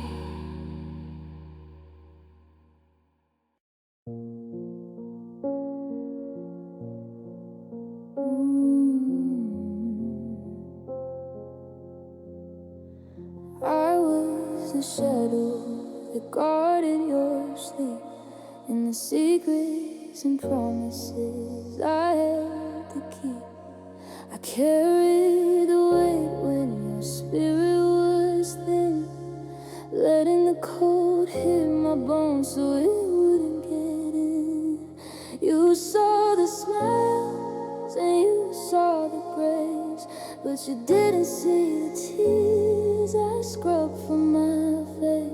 I was the shadow that guarded your sleep, and the secrets and promises I had to keep. I carried the weight when your spirit was thin, letting the cold hit my bones so it wouldn't get in. You saw the smiles and you saw the grace, but you didn't see the tears I scrubbed from my face.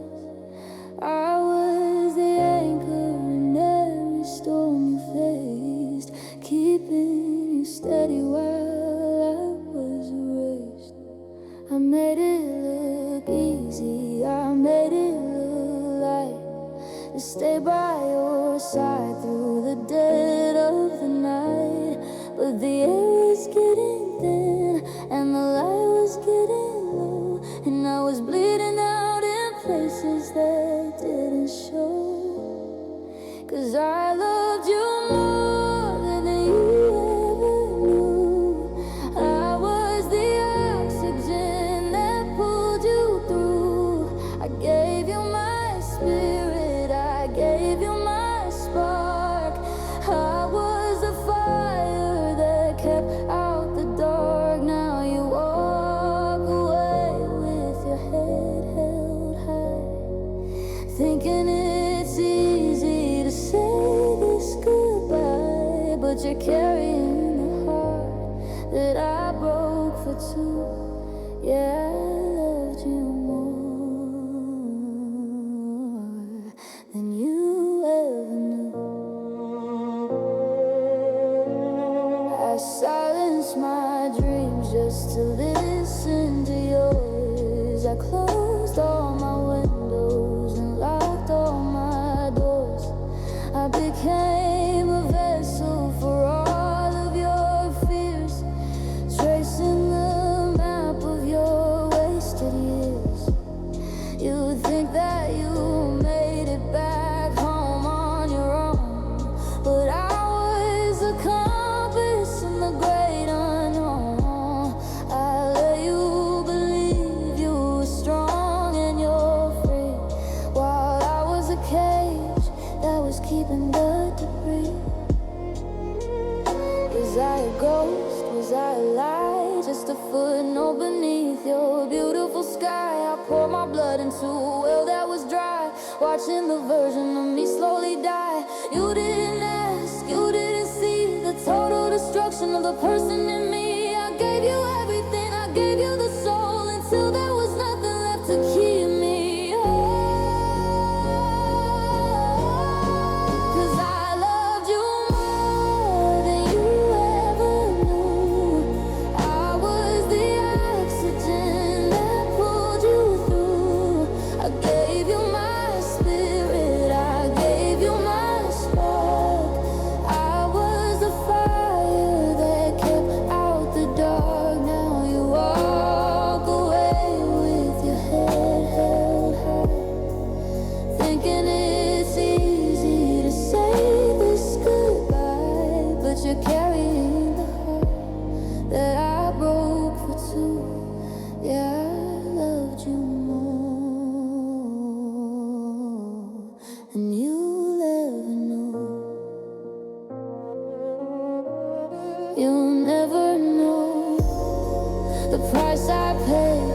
I was the anchor in every storm you faced, keeping you steady while I was erased. I made it look easy, I made it look light, to stay by your side through the dead of the night. But the air was getting thin and the light was getting low, and I was bleeding out in places that didn't show. 'Cause I loved you more than you ever knew. I was the oxygen that pulled you through. I gave you my spirit, I gave you my spark. I was the fire that kept out the dark. Now you walk away with your head held high, thinking it's easy to say this goodbye, but you're carrying the heart that I broke for two. Yeah, I loved you more than you ever knew. I silenced my dreams just to listen to yours. I closed all my windows and locked all my doors. I became a vessel for all of your fears, tracing the map of your wasted years. You think that you made it back home on your own, but I was a compass in the great unknown. I let you believe you were strong and you're free, while I was a cage that was keeping the debris. Was I a ghost? Was I a lie? Just a footnote beneath your beautiful sky. I poured my blood into a well that was dry, watching the version of me slowly die. You didn't ask, you didn't see the total destruction of the person in me. I gave you everything, I gave you the soul, until there was nothing left to keep me whole. 'Cause I loved you more than you ever knew. I was the oxygen that pulled you through. I gave you my spirit, I gave you my spark. I was the fire that kept out the dark. Now you walk away with your head held high, thinking it's easy to say this goodbye, but you're carrying the heart that I broke for two. Yeah, I loved you more than you'll ever know. You'll never know the price I paid,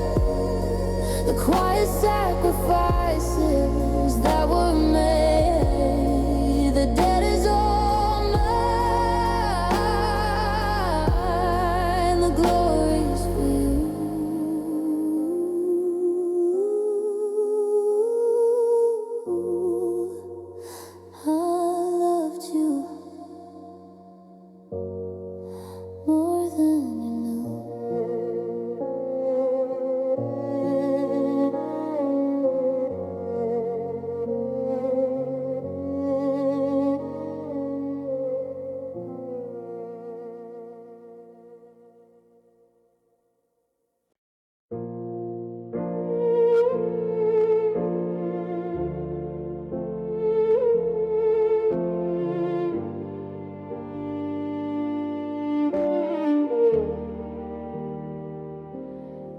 the quiet sacrifices that were made. The debt is all mine, the glory's for you. I loved you more than you know.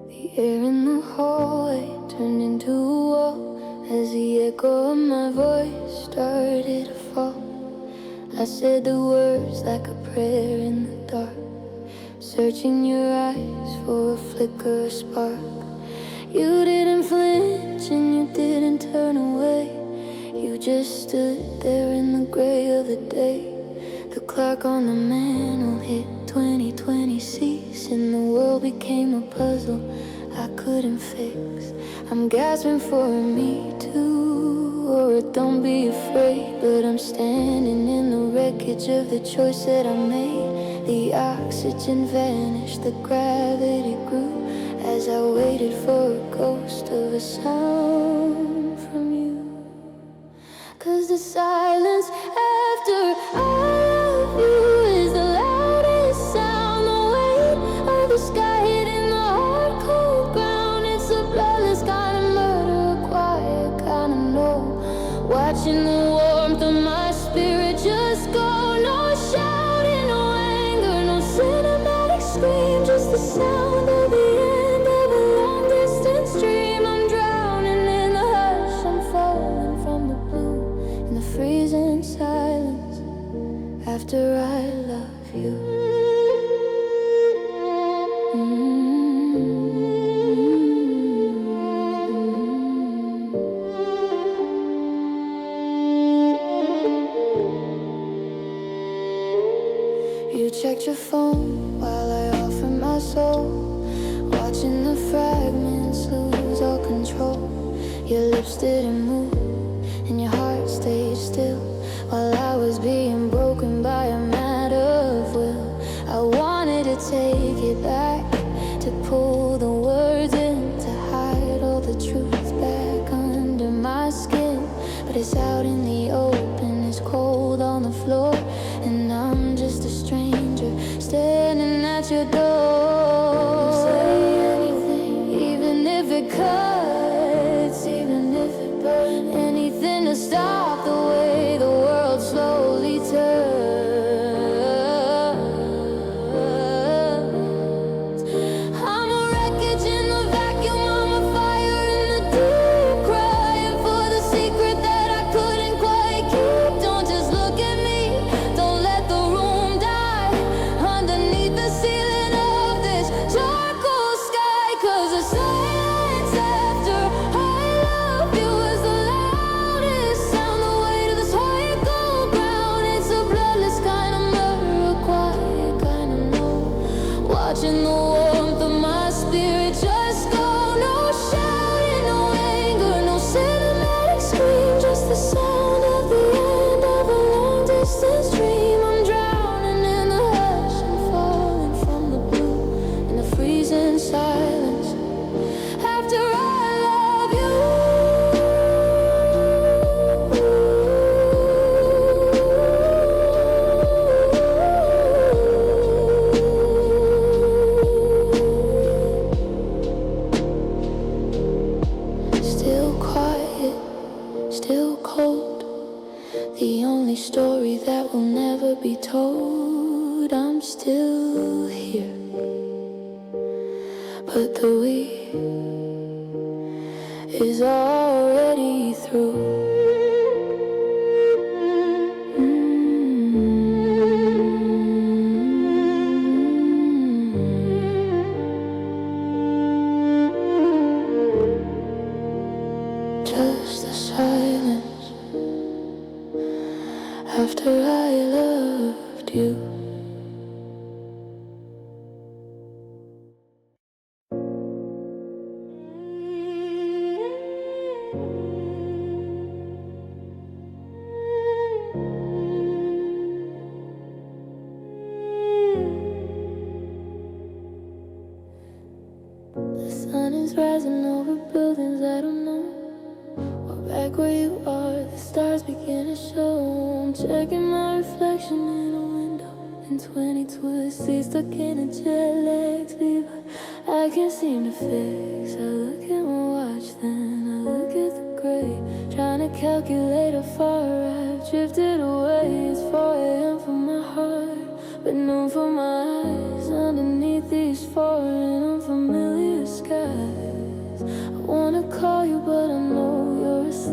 The air in the hallway turned into a wall, as the echo of my voice started to fall. I said the words like a prayer in the dark, searching your eyes for a flicker, a spark. You didn't flinch and you didn't turn away. You just stood there in the gray of the day. The clock on the mantle hit 2026 and the world became a puzzle I couldn't fix. I'm gasping for a me too, or a don't be afraid, but I'm standing in the wreckage of the choice that I made. The oxygen vanished, the gravity grew as I waited for a ghost of a sound from you. 'Cause the silence after I love you is the loudest sound. The weight of the sky hitting the hard cold ground. It's a bloodless kind of murder, a quiet kind of no. Watching the warmth of my spirit just go. No shouting, no anger, no cinematic scream, just the sound of the end of a long distance dream. I'm drowning in the hush, I'm falling from the blue in the freezing silence after I love you. You checked your phone while I offered my soul, watching the fragments lose all control. Your lips didn't move and your heart stayed still while I was being broken by a matter of will. I wanted to take it back, to pull the words in, to hide all the truth back under my skin. But it's out in the open, it's cold on the floor, and I'm just a stranger standing at your door. Say anything, even if it cuts, even if it burns, anything to stop the way the world slowly turns. I'm a wreckage in the vacuum, I'm a fire in the deep, crying for the secret that I couldn't quite keep. Don't just look at me, don't let the room die underneath the ceiling of this charcoal sky. 'Cause the silence after I love you is the loudest sound. The weight of this hard cold ground. It's a bloodless kind of murder, a quiet kind of no. Watching the warmth of my spirit just go. No shouting, no anger, no cinematic scream, just the sound of the end of a long distance dream. I'm drowning in the hush, I'm falling from the blue in the freezing silence after I love you. Still quiet, still cold, the only story that will never be told. I'm still here, but the we is already through. Just the silence after I loved you. The sun is rising over buildings I don't know. We're back where you are, the stars begin to show. I'm checking my reflection in a window in 20 twists, stuck in a jet lag sleep I can't seem to fix. I look at my watch, then I look at the gray, trying to calculate how far I've drifted away. It's 4 a.m. for my heart, but noon for my eyes underneath these foreign unfamiliar skies. I wanna call you, but I know you're asleep.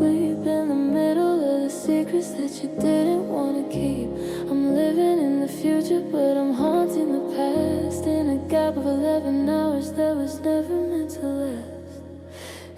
secrets that you didn't want to keep. I'm living in the future, but I'm haunting the past, in a gap of 11 hours that was never meant to last.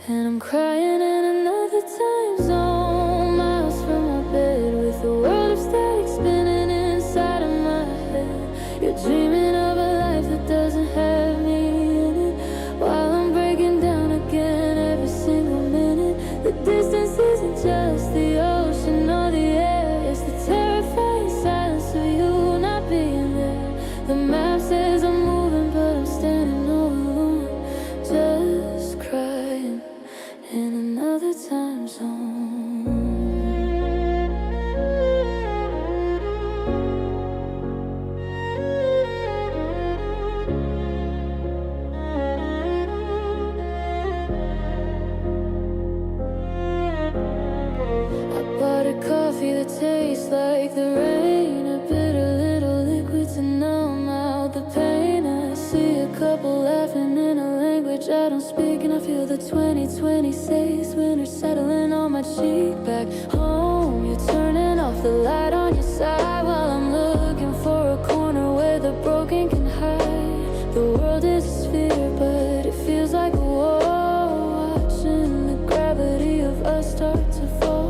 And I'm crying in another time zone, miles from my bed, with a world of static spinning inside of my head. You're dreaming of a life that doesn't have me in it, while I'm breaking down again every single minute. The distance isn't just the ocean or the air, it's the terrifying silence of you not being there. The map says I'm moving, but I'm standing all alone, just crying in another time zone. Coffee that tastes like the rain, a bitter little liquid to numb out the pain. I see a couple laughing in a language I don't speak, and I feel the 2026 winter settling on my cheek. Back home, you're turning off the light on your side, while I'm looking for a corner where the broken can hide. The world is a sphere, but it feels like a war, watching the gravity of us start to fall.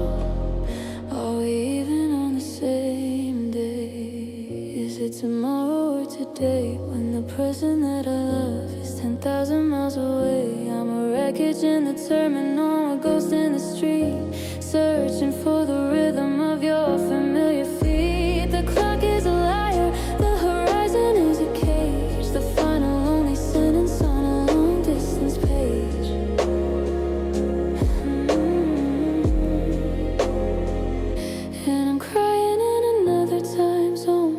Are we even on the same day? Is it tomorrow or today, when the person that I love is 10,000 miles away? I'm a wreckage in the terminal, a ghost in the street, searching for the rhythm of your familiar feet. The clock is a liar, the horizon is a cage, the final lonely sentence on a long distance page. And I'm crying in another time zone,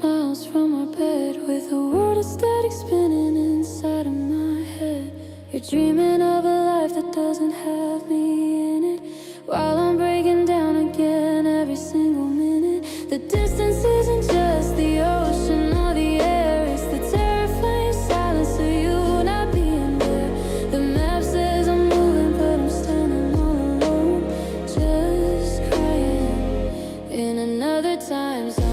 miles from our bed, with a world of static spinning inside of my head. You're dreaming of a life that doesn't have me in it, while I'm breaking down again every single minute. The distance isn't just the ocean or the air, it's the terrifying silence of you not being there. The map says I'm moving, but I'm standing all alone, just crying in another time zone.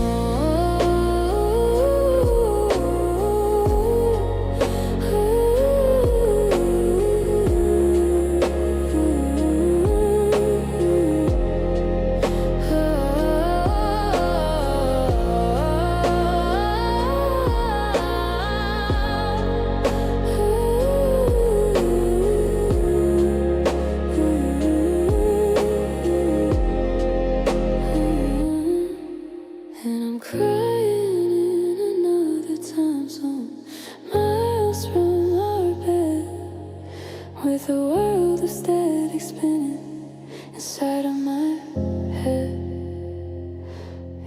And I'm crying in another time zone, miles from our bed, with a world of static spinning inside of my head.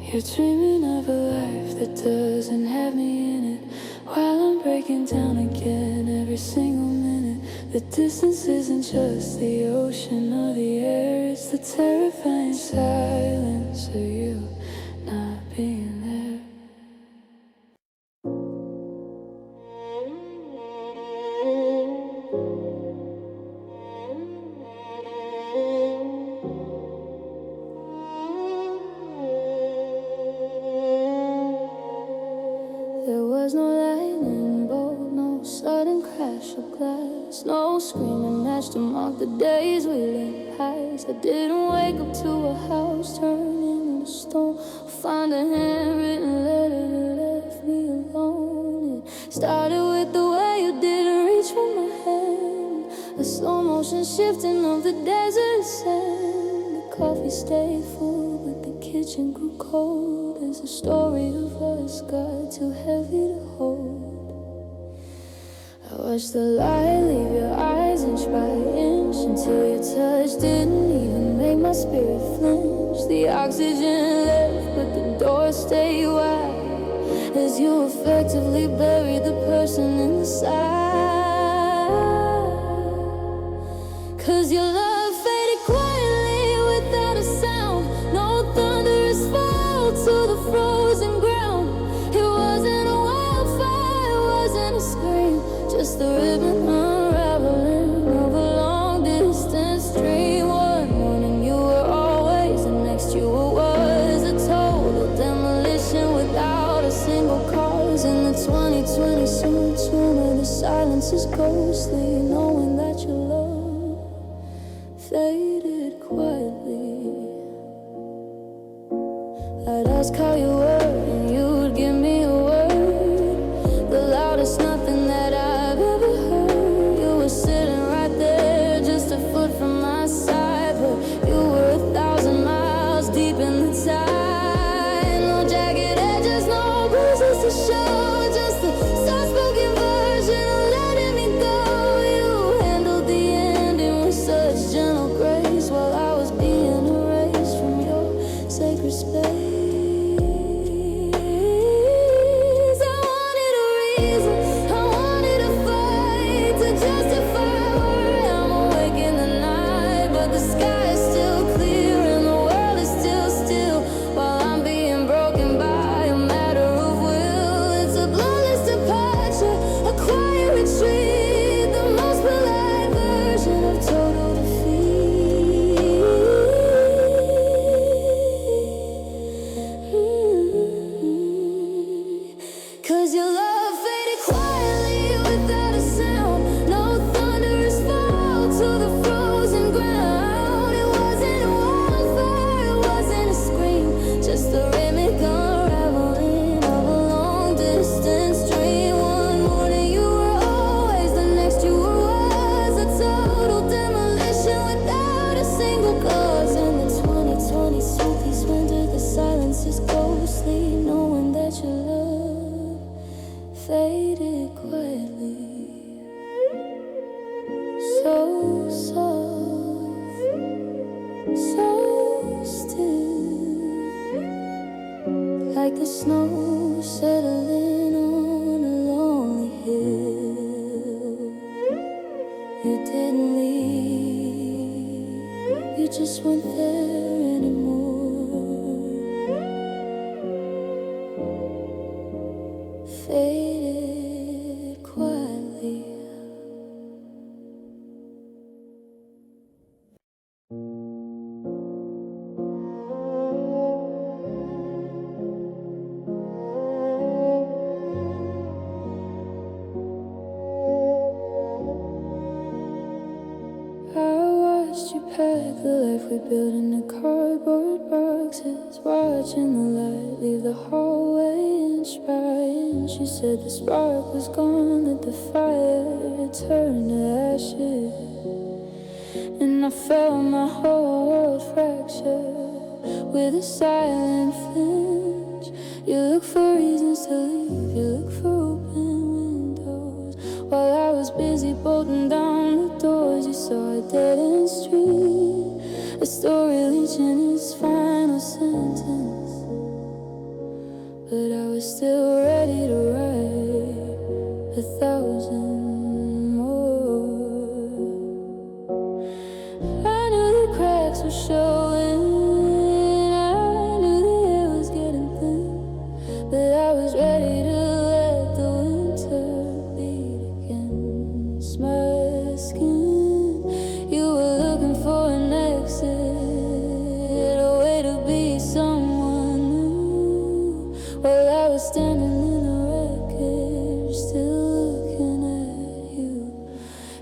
You're dreaming of a life that doesn't have me in it, while I'm breaking down again every single minute. The distance isn't just the ocean or the air, it's the terrifying silence of you not being there. There was no lightning bolt, no sudden crash of glass, no screaming match to mark the days we let pass. I didn't wake up to a house turning into stone, find a handwritten letter that left me alone. It started with the way you didn't reach for my hand, a slow motion shifting of the desert sand. The coffee stayed full, but the kitchen grew cold, as the story of us got too heavy to hold. I watched the light leave your eyes inch by inch, until your touch didn't even make my spirit flinch. The oxygen left, but the door stayed wide, as you effectively buried the person inside. 'Cause your love faded quietly without a sound, no thunderous fall to the frozen ground. It wasn't a wildfire, it wasn't a scream, just the ribbon unraveling of a long distance dream. One morning you were always, the next you were silence is ghostly, knowing that your love faded quietly. I'd ask how you were, and you'd give me a word, the loudest nothing that I've ever heard. You were sitting right there, just a foot from my side, but you were 1,000 miles deep in the tide. No jagged edges, no bruises to show, just a soft-spoken version of letting me go. You handled the ending with such gentle grace, while I was being erased from your sacred space. Like the snow settling on a lonely hill. You didn't leave, you just weren't there anymore. Faded quietly. Pack the life we built in the cardboard boxes, watching the light leave the hallway inch by inch. You said the spark was gone, that the fire turned to ashes, and I felt my whole world fracture with a silent flinch. You look for reasons to leave, you look for open windows, while I was busy bolting down the doors. You saw a dead-end street, a story reaching its final sentence, but I was still ready to write 1,000 more. I knew the cracks were showing, I knew the air was getting thin, but I was ready to let the winter beat against my skin. You were looking for an exit, a way to be someone new, while I was standing in the wreckage, still looking at you.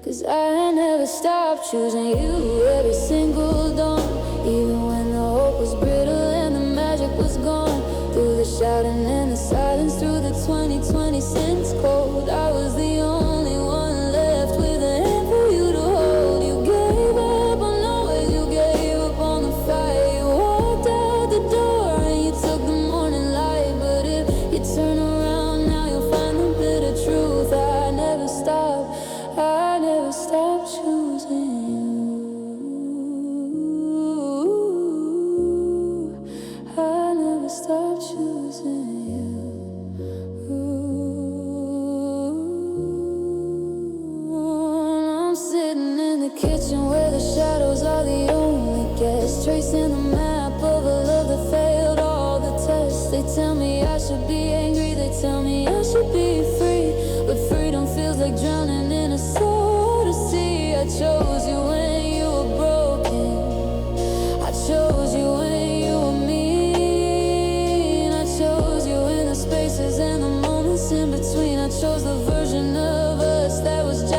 'Cause I never stopped choosing you every single dawn, even when the hope was brittle and the magic was gone. Through the shouting and the silence, through the 2020 cents cold, I was the only one left with a hand for you to hold. You gave up on always, you gave up on the fight. You walked out the door and you took the morning light, but if you turn around now, you'll find the bitter truth. I never stopped choosing you. I never stopped choosing you. I'm sitting in the kitchen where the shadows are the only guests, tracing the map of a love that failed all the tests. They tell me I should be angry, they tell me I should be free, but freedom feels like drowning in a soda sea. I chose you when you were broken, I chose you when you were mean, I chose you in the spaces and the moments in between. I chose the version of us that was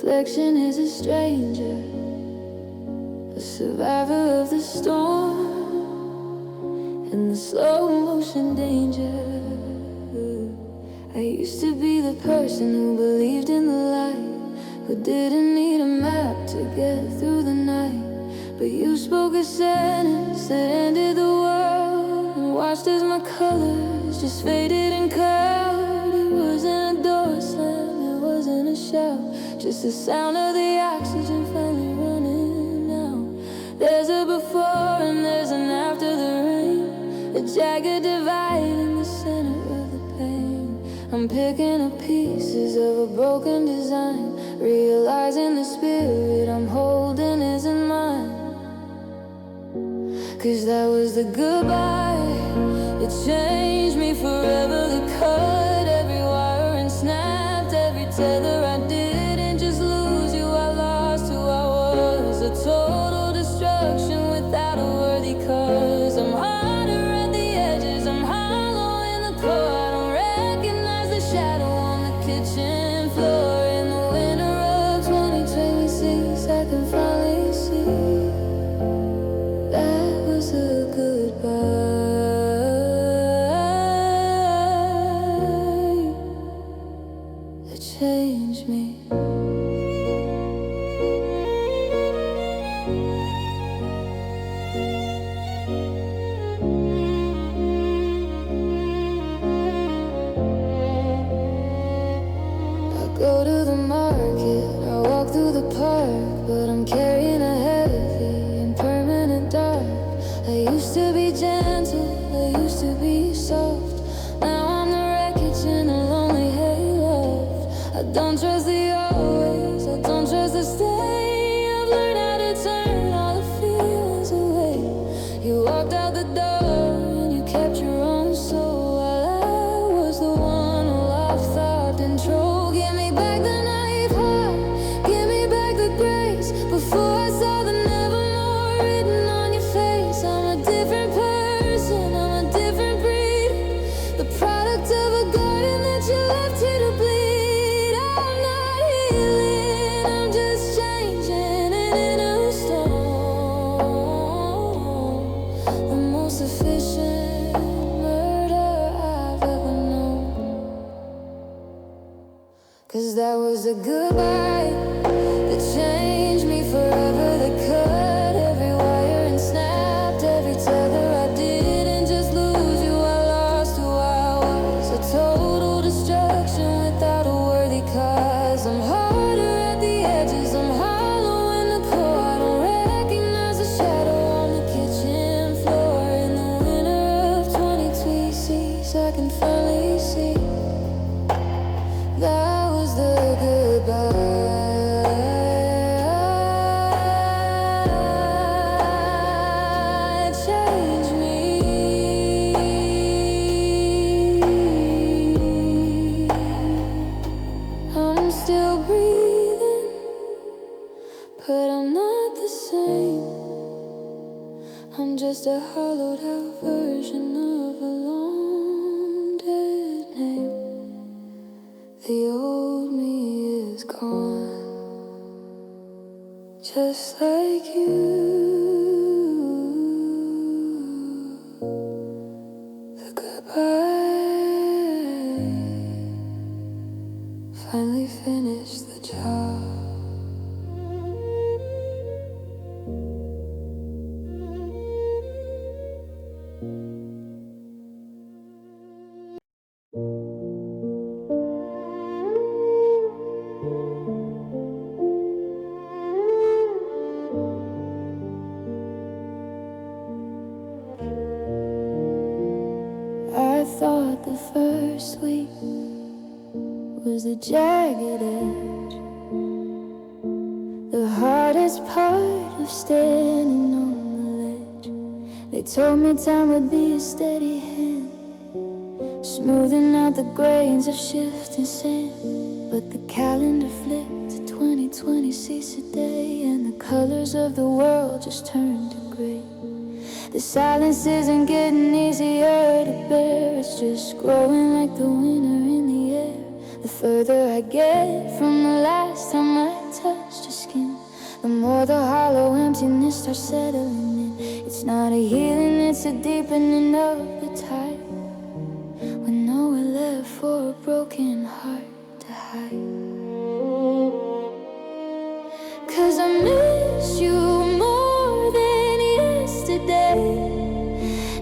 reflection is a stranger, a survivor of the storm and the slow motion danger. I used to be the person who believed in the light, who didn't need a map to get through the night. But you spoke a sentence that ended the world, and watched as my colors just faded and curled. It wasn't a door slam, it wasn't a shout, just the sound of the oxygen finally running out. There's a before and there's an after the rain, a jagged divide in the center of the pain. I'm picking up pieces of a broken design, realizing the spirit I'm holding isn't mine. 'Cause that was the goodbye, it changed me forever. The cut, every wire and snapped every tether. I didn't just lose you, I lost who I was. A total destruction without a worthy cause. I'm harder at the edges, I'm hollow in the core. I don't recognize the shadow on the kitchen floor. In the winter of 2026, I can finally see that was a goodbye that changed me. I go to the market, I walk through the park, but I'm carrying a heavy impermanent dark. I used to be gentle, I used to be soft. Now I'm the wreckage in a lonely hayloft. I don't trust the always, I don't trust the stay. I've learned how to turn all the feelings away. You walked out the door and you kept your own soul, while I was the one who lost thought control. Give me back the naive heart, give me back the grace. Before I saw the nevermore written on your face. I'm a different person, I'm a different breed, the product of a garden that you left here to bleed. I'm not healing, I'm just changing in a storm. The most efficient murder I've ever known. 'Cause that was a goodbye that changed me forever. The cut, every wire and snapped every tether. I didn't just lose you, I lost who I was. A total destruction without a worthy cause. I'm harder at the edges, I'm hollow in the core. I don't recognize the shadow on the kitchen floor. In the winter of 2026, I can finally see that was the goodbye that changed me. I'm still breathing, but I'm not the same. I'm just a hollowed out version of a long dead name. The old me is gone, just like you. The goodbye finally finished the job. I thought the first week was the jagged edge, the hardest part of standing on the ledge. They told me time would be a steady hand, smoothing out the grains of shifting sand. But the calendar flipped to 2026 a day, and the colors of the world just turned to gray. The silence isn't getting easier to bear, it's just growing like the winter in the air. The further I get from the last time I the more the hollow emptiness starts settling in. It's not a healing, it's a deepening of the tide, with nowhere left for a broken heart to hide. 'Cause I miss you more than yesterday,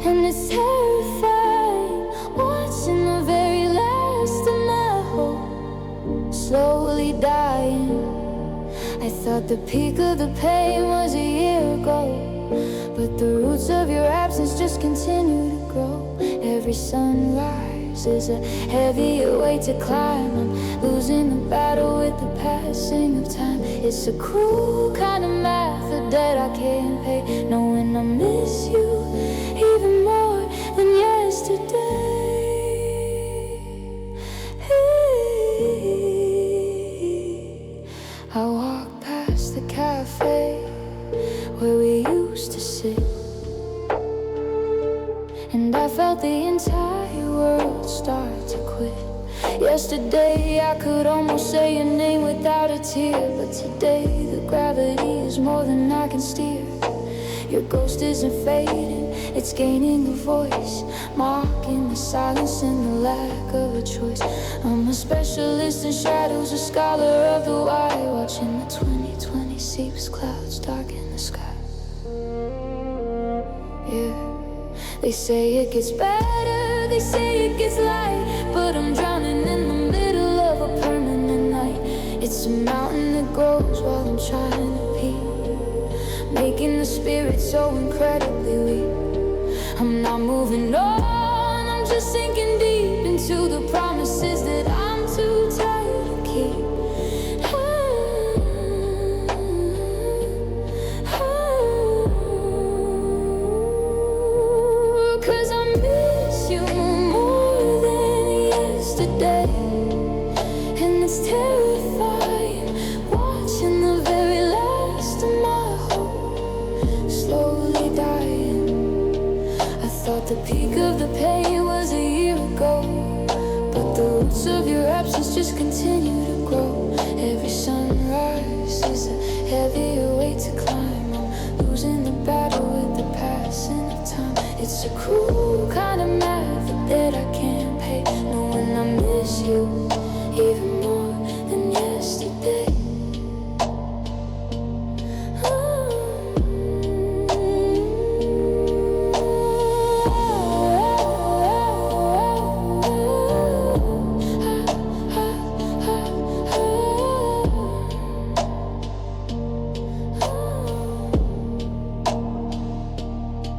and it's terrifying watching the very last of my hope slowly dying. I thought the peak of the pain was a year ago, but the roots of your absence just continue to grow. Every sunrise is a heavier weight to climb. I'm losing the battle with the passing of time. It's a cruel kind of math, a debt I can't pay, knowing I miss you even more than yesterday. I walk past the cafe where we used to sit, and I felt the entire world start to quit. Yesterday I could almost say your name without a tear, but today the gravity is more than I can steer. Your ghost isn't fading, it's gaining a voice, mocking the silence and the lack of a choice. I'm a specialist in shadows, a scholar of the why, watching the 2020 seeps, clouds darken the sky. Yeah, they say it gets better, they say it gets light, but I'm drowning in the middle of a permanent night. It's a mountain that grows while I'm trying to peak, making the spirit so incredibly weak. I'm not moving on, I'm just sinking deep into the promises that I'm too tired to keep. 'Cause I miss you more than yesterday, and it's terrifying watching the very last of my hope slowly dying. I thought the peak of the pain was a year ago, but the roots of your absence just continue to grow. Every sunrise is a heavier weight to climb. I'm losing the battle with the passing of time. It's a cruel kind of math, a debt I can't pay, knowing I miss you even more than yesterday.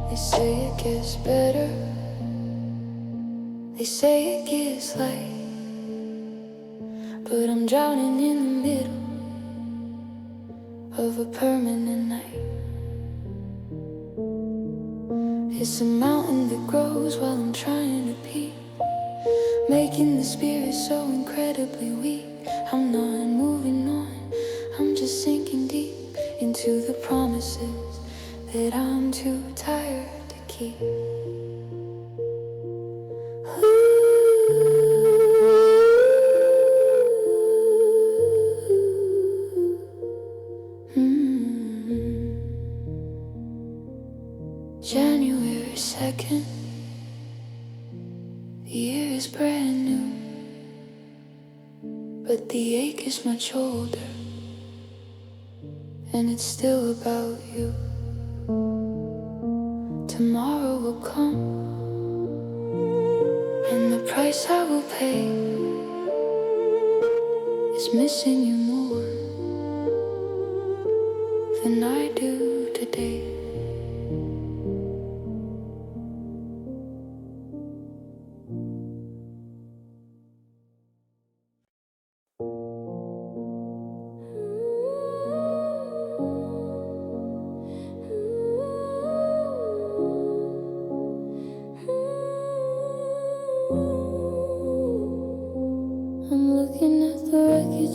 They say it gets better, they say it gets light, but I'm drowning in the middle of a permanent night. It's a mountain that grows while I'm trying to peak, making the spirit so incredibly weak. I'm not moving on, I'm just sinking deep into the promises that I'm too tired to keep. January 2nd, the year is brand new, but the ache is much older, and it's still about you. Tomorrow will come, and the price I will pay is missing you more than I do today.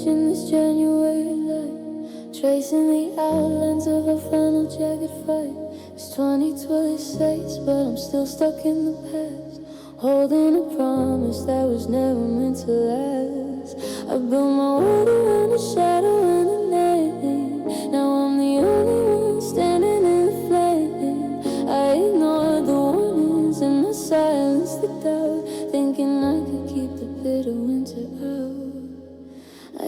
In this January light, tracing the outlines of a final jagged fight. It's 2026, but I'm still stuck in the past, holding a promise that was never meant to last. I built my world around a shadow and a name. Now I'm the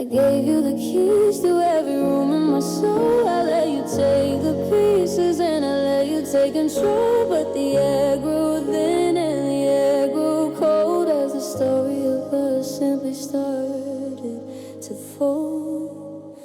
I gave you the keys to every room in my soul. I let you take the pieces and I let you take control. But the air grew thin and the air grew cold as the story of us simply started to fold.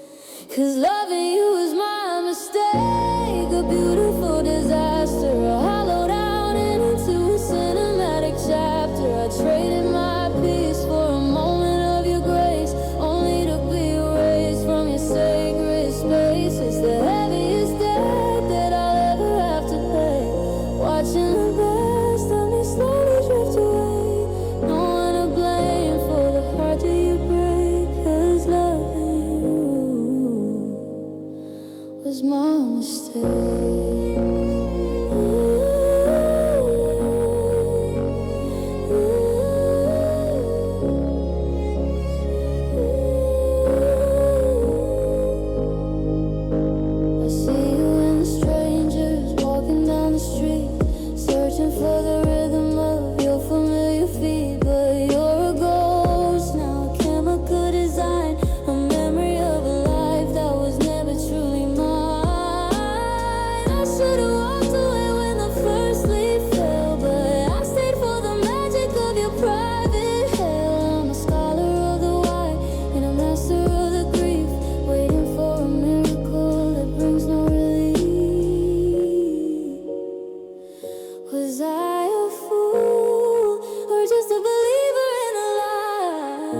'Cause loving you is my mistake, a beautiful disaster, a hollowed out into a cinematic chapter. I traded my peace for a moment of your grace, only to be erased from your sacred space. It's the heaviest debt that I'll ever have to pay, watching the best of me slowly drift away. No one to blame for the heart that you break, 'cause loving you was my mistake. I see you and the strangers walking down the street, searching for the rhythm of your familiar feet. But you're a ghost now, a chemical design, a memory of a life that was never truly mine. I should've walked away when the first leaf fell, but I stayed for the magic of your private hell. I'm a scholar of the why and a master of the grief, waiting for a miracle that brings no relief. Was I a fool or just a believer in a lie?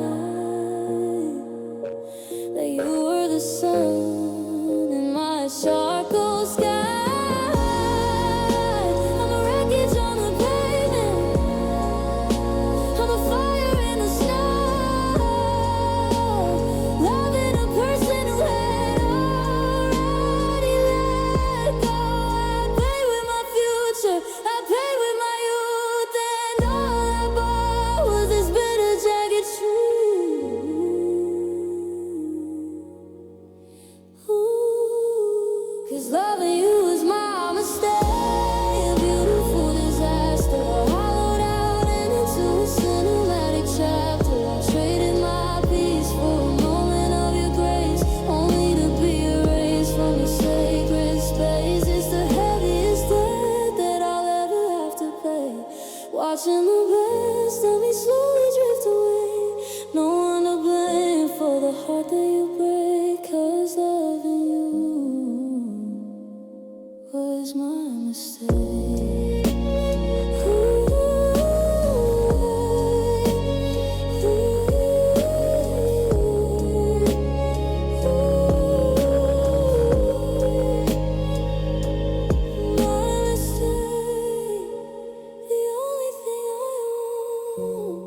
That you were the sun in my charcoal sky. I'm a wreckage on the pavement, I'm a fire in the snow, loving a person who had already let go. I play with my future, I play with my youth, and all I bought was this bitter jagged truth. Ooh, 'cause loving you is my mistake, a beautiful disaster, hollowed out into a cinematic chapter. I traded my peace for a moment of your grace, only to be erased from your sacred space. It's the heaviest debt that I'll ever have to pay, watching the best of me slowly drift away. No one to blame for the heart that you break, 'cause loving you was my mistake. My mistake, the only thing I own,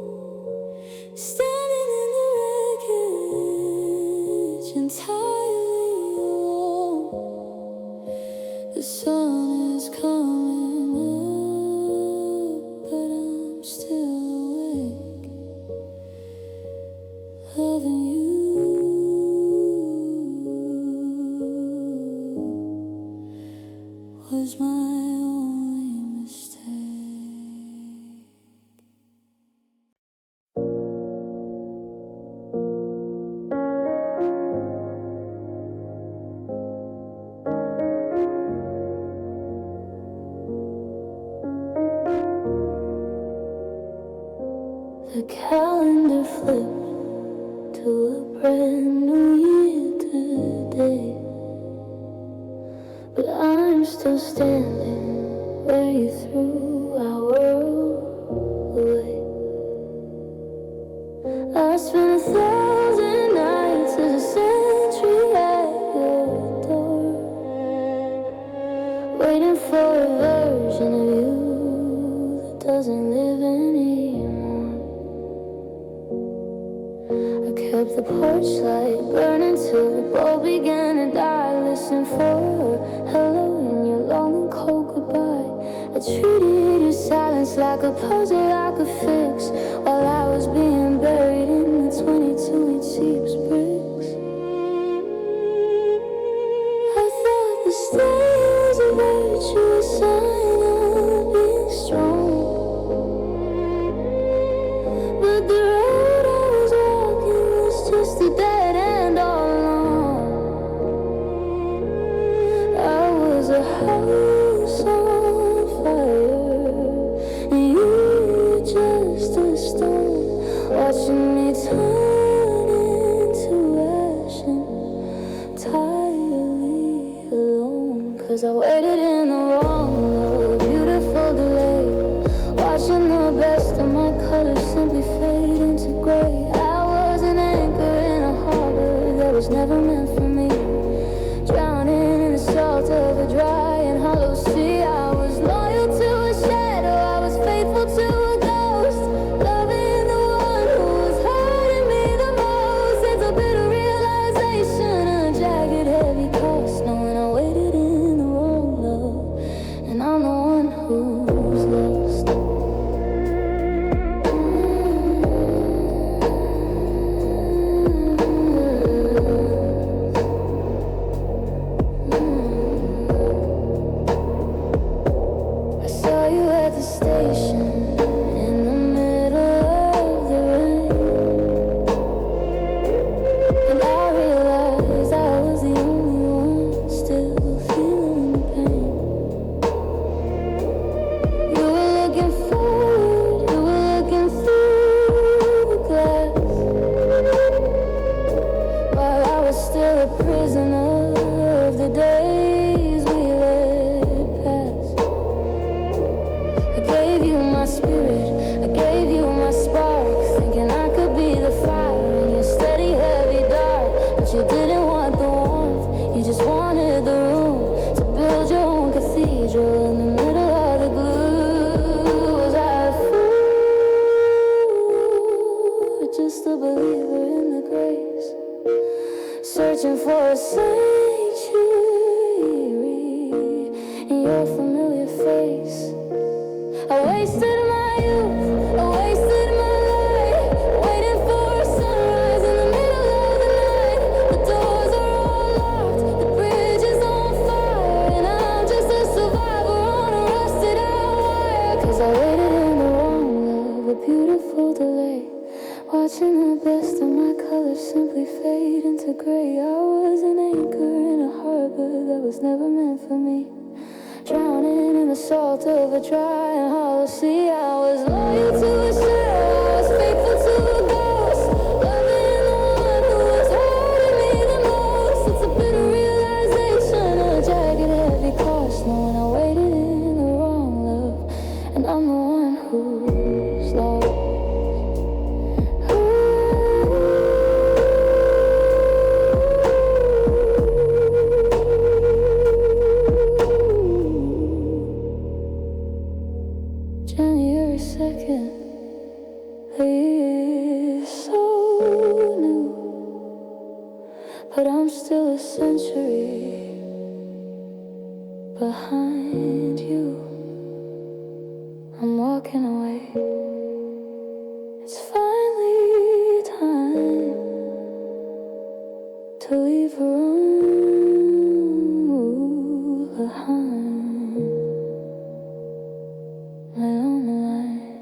standing in the wreckage, entirely alone. The sun is coming up, but I'm still awake, loving you was my only mistake. The calendar flipped to a brand new year today, but I'm still standing where you threw our world away. I spent 1,000 nights as a sentry at your door, waiting for a version of you that doesn't live anymore. I kept the porch light burning till the bulb began to die. Listen for a hello in your long and cold goodbye. I treated your silence like a puzzle I could fix, while I was being buried in the 22-inch Jeep's bricks. I thought the stay was a virtuous sign of being strong, but the road I was walking was just a dead end. searching for a sanctuary in your familiar face. I wasted my youth, I wasted my life, waiting for a sunrise in the middle of the night. The doors are all locked, the bridge is on fire, and I'm just a survivor on a rusted out wire. 'Cause I waited in the wrong love, a beautiful delay, watching the best of my colors simply fade into gray. I was an anchor in a harbor that was never meant for me, drowning in the salt of a dry and hollow sea. I was loyal to a shadow, I was faithful to a ghost, loving the one who was hurting me the most. It's a bitter realization, a jagged heavy cost, knowing I waited in the wrong love, and I'm the one who's lost. January 2nd, the year is so new, but I'm still a century behind you. I'm walking away. It's finally time to leave a room behind. Lay on the line.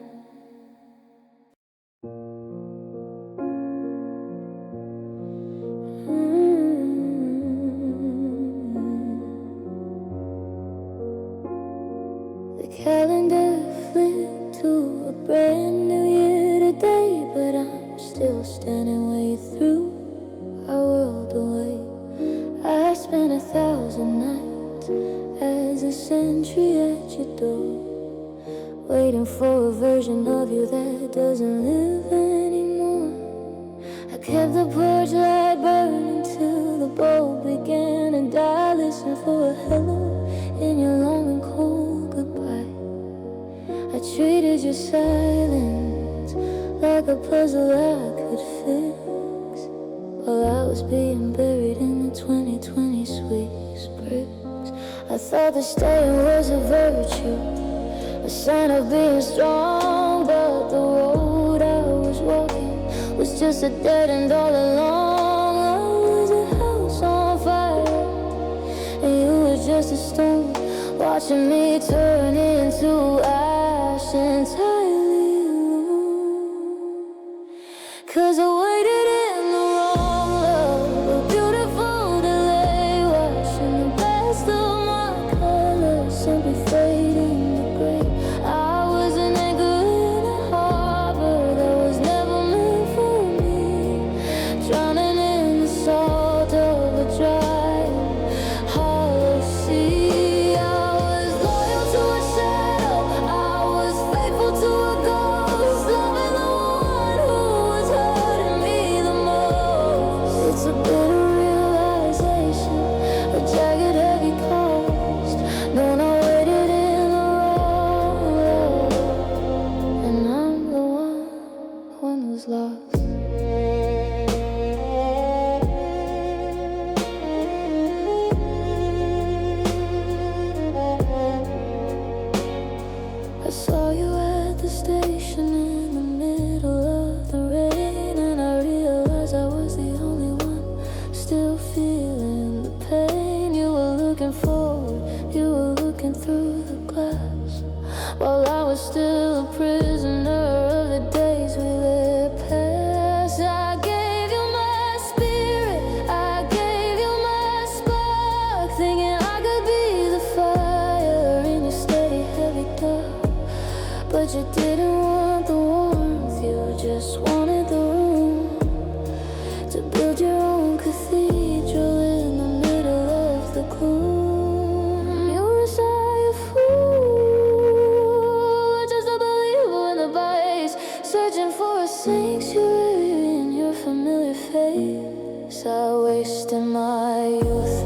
The calendar flipped to a brand new year today, but I'm still standing where you threw our world away. I spent 1,000 nights as a sentry at your door, waiting for a version of you that doesn't live anymore. I kept the porch light burning till the bulb began to die. Listened for a hello in your long and cold goodbye. I treated your silence like a puzzle I could fix, while I was being buried in the 2020 Swiss bricks. I thought that staying was a virtue, a sign of being strong, but the road I was walking was just a dead end all along. I was a house on fire, and you were just a stone, watching me turn into ash entirely alone. 'Cause I waited in the wrong love, a beautiful delay, watching the best of my colors simply fade in the gray. I was an anchor in a harbor that was never meant for me, drowning in the salt of a dry hollow sea. I was loyal to a shadow, I was faithful to a ghost, loving the one who was hurting me the most. It's a bitter realization, a jagged heavy cost, knowing I waited in the wrong love, and I'm the one who's lost. I saw you at the station in the middle of the rain, and I realized I was the only one still feeling the pain. You were looking forward, you were looking through the glass, while I was still a prisoner of the days we let pass. I gave you my spirit, I gave you my spark, thinking I could be the fire in your steady heavy dark. But you didn't want the warmth, you just wanted the room to build your own cathedral in the middle of the gloom. You were a fool, just a believer in the bias, searching for a sanctuary in your familiar face. I wasted my youth,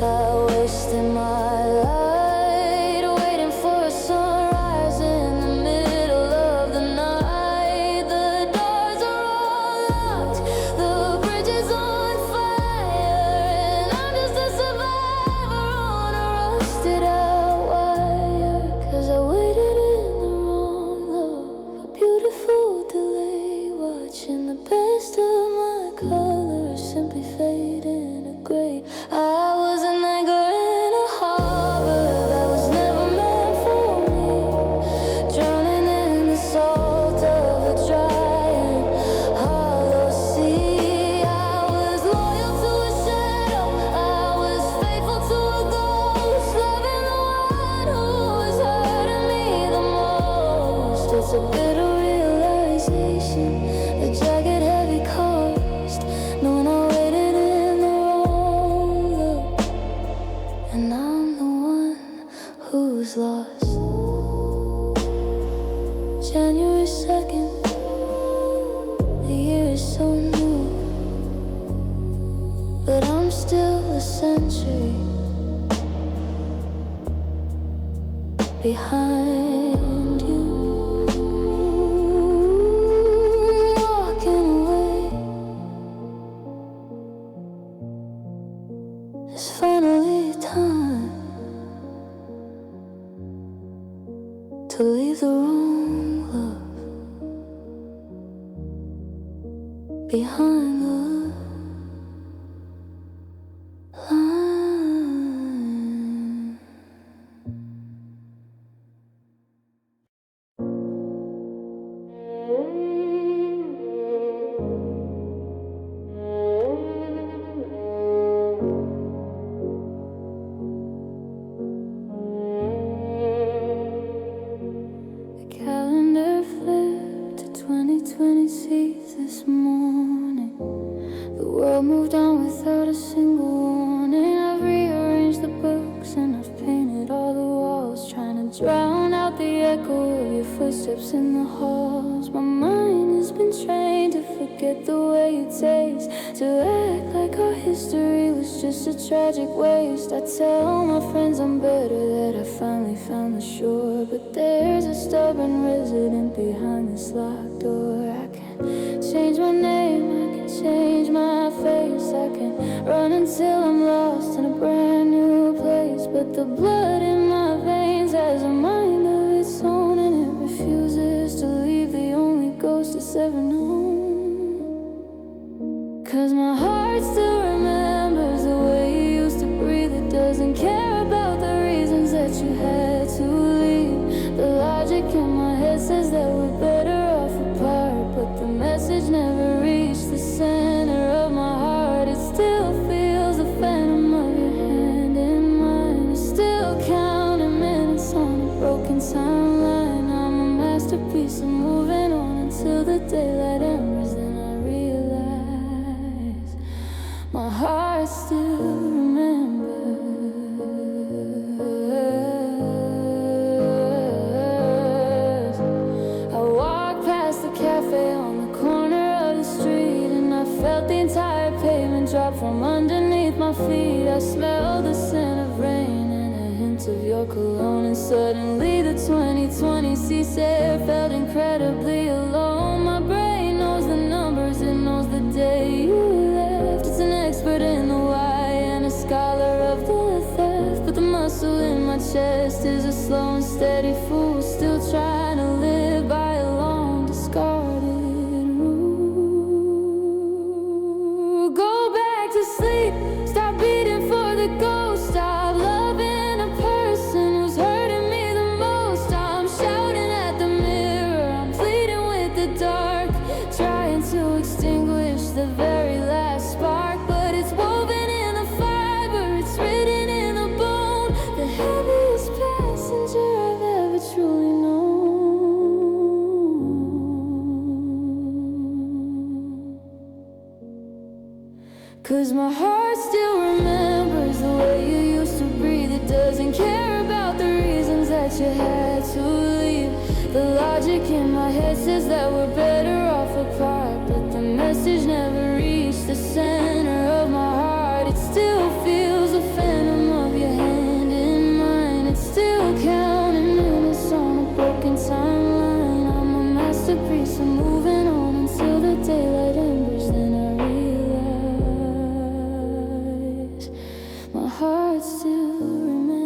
I wasted my light, waiting for a sunrise in the middle of the night. The doors are all locked, the bridge is on fire, but I'm still a century behind you. Walking away, it's finally time to leave the wrong love behind the line. The calendar flipped to 2026 this morning. The world moved on without a single warning. I've rearranged the books and I've painted all the walls, trying to drown out the echo of your footsteps in the halls. My mind has been trained to forget the way you taste, to act like our history was just a tragic waste. I tell my friends I'm better, that I finally found the shore, but there's a stubborn resident behind this locked door. I can change my name, I can change my face, I can run until I'm lost in a brand new place, but the blood in my veins has a mind of its own, and it refuses to leave the only ghost it's ever known. 'Cause my heart still remembers the way you used to breathe. It doesn't care about the reasons that you had to leave. The logic in my head says that we're better off apart, but the message never reached the center of my heart. It still feels the phantom of your hand in mine. It's still counting minutes on a broken timeline. I'm a masterpiece, I'm moving on until the daylight embers. Then I realize my heart still remembers. I walked past the cafe on the corner of the street, and I felt the entire pavement drop from underneath my feet. I smelled the scent of rain and a hint of your cologne, and suddenly the 2020 ceased felt incredibly alone. My brain knows the numbers, it knows the day you left. It's an expert in the why and a scholar of the theft, but the muscle in my chest is a slow and steady fool, still trying to live by a long discarded rule. Go back to sleep, stop beating for the ghost, stop loving a person who's hurting me the most. I'm shouting at the mirror, I'm pleading with the dark, trying to extinguish the very last spark, but it's woven in the fiber, it's written in the bone, the heaviest passenger I've ever truly known. 'Cause my heart still remembers the way you used to breathe. It doesn't care about the reasons that you had to leave. The logic in my head says that we're better off apart, but the message never reached the center of my heart. It still feels the phantom of your hand in mine. It's still counting minutes on a broken timeline. I'm a masterpiece, I'm moving on until the daylight embers. Then I realize my heart still remembers.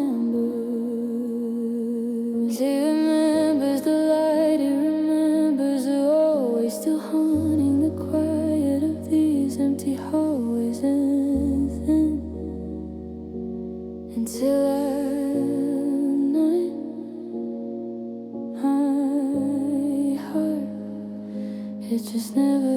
It remembers the light, it remembers the always still haunting the quiet of these empty hallways. And then until at night, my heart, it just never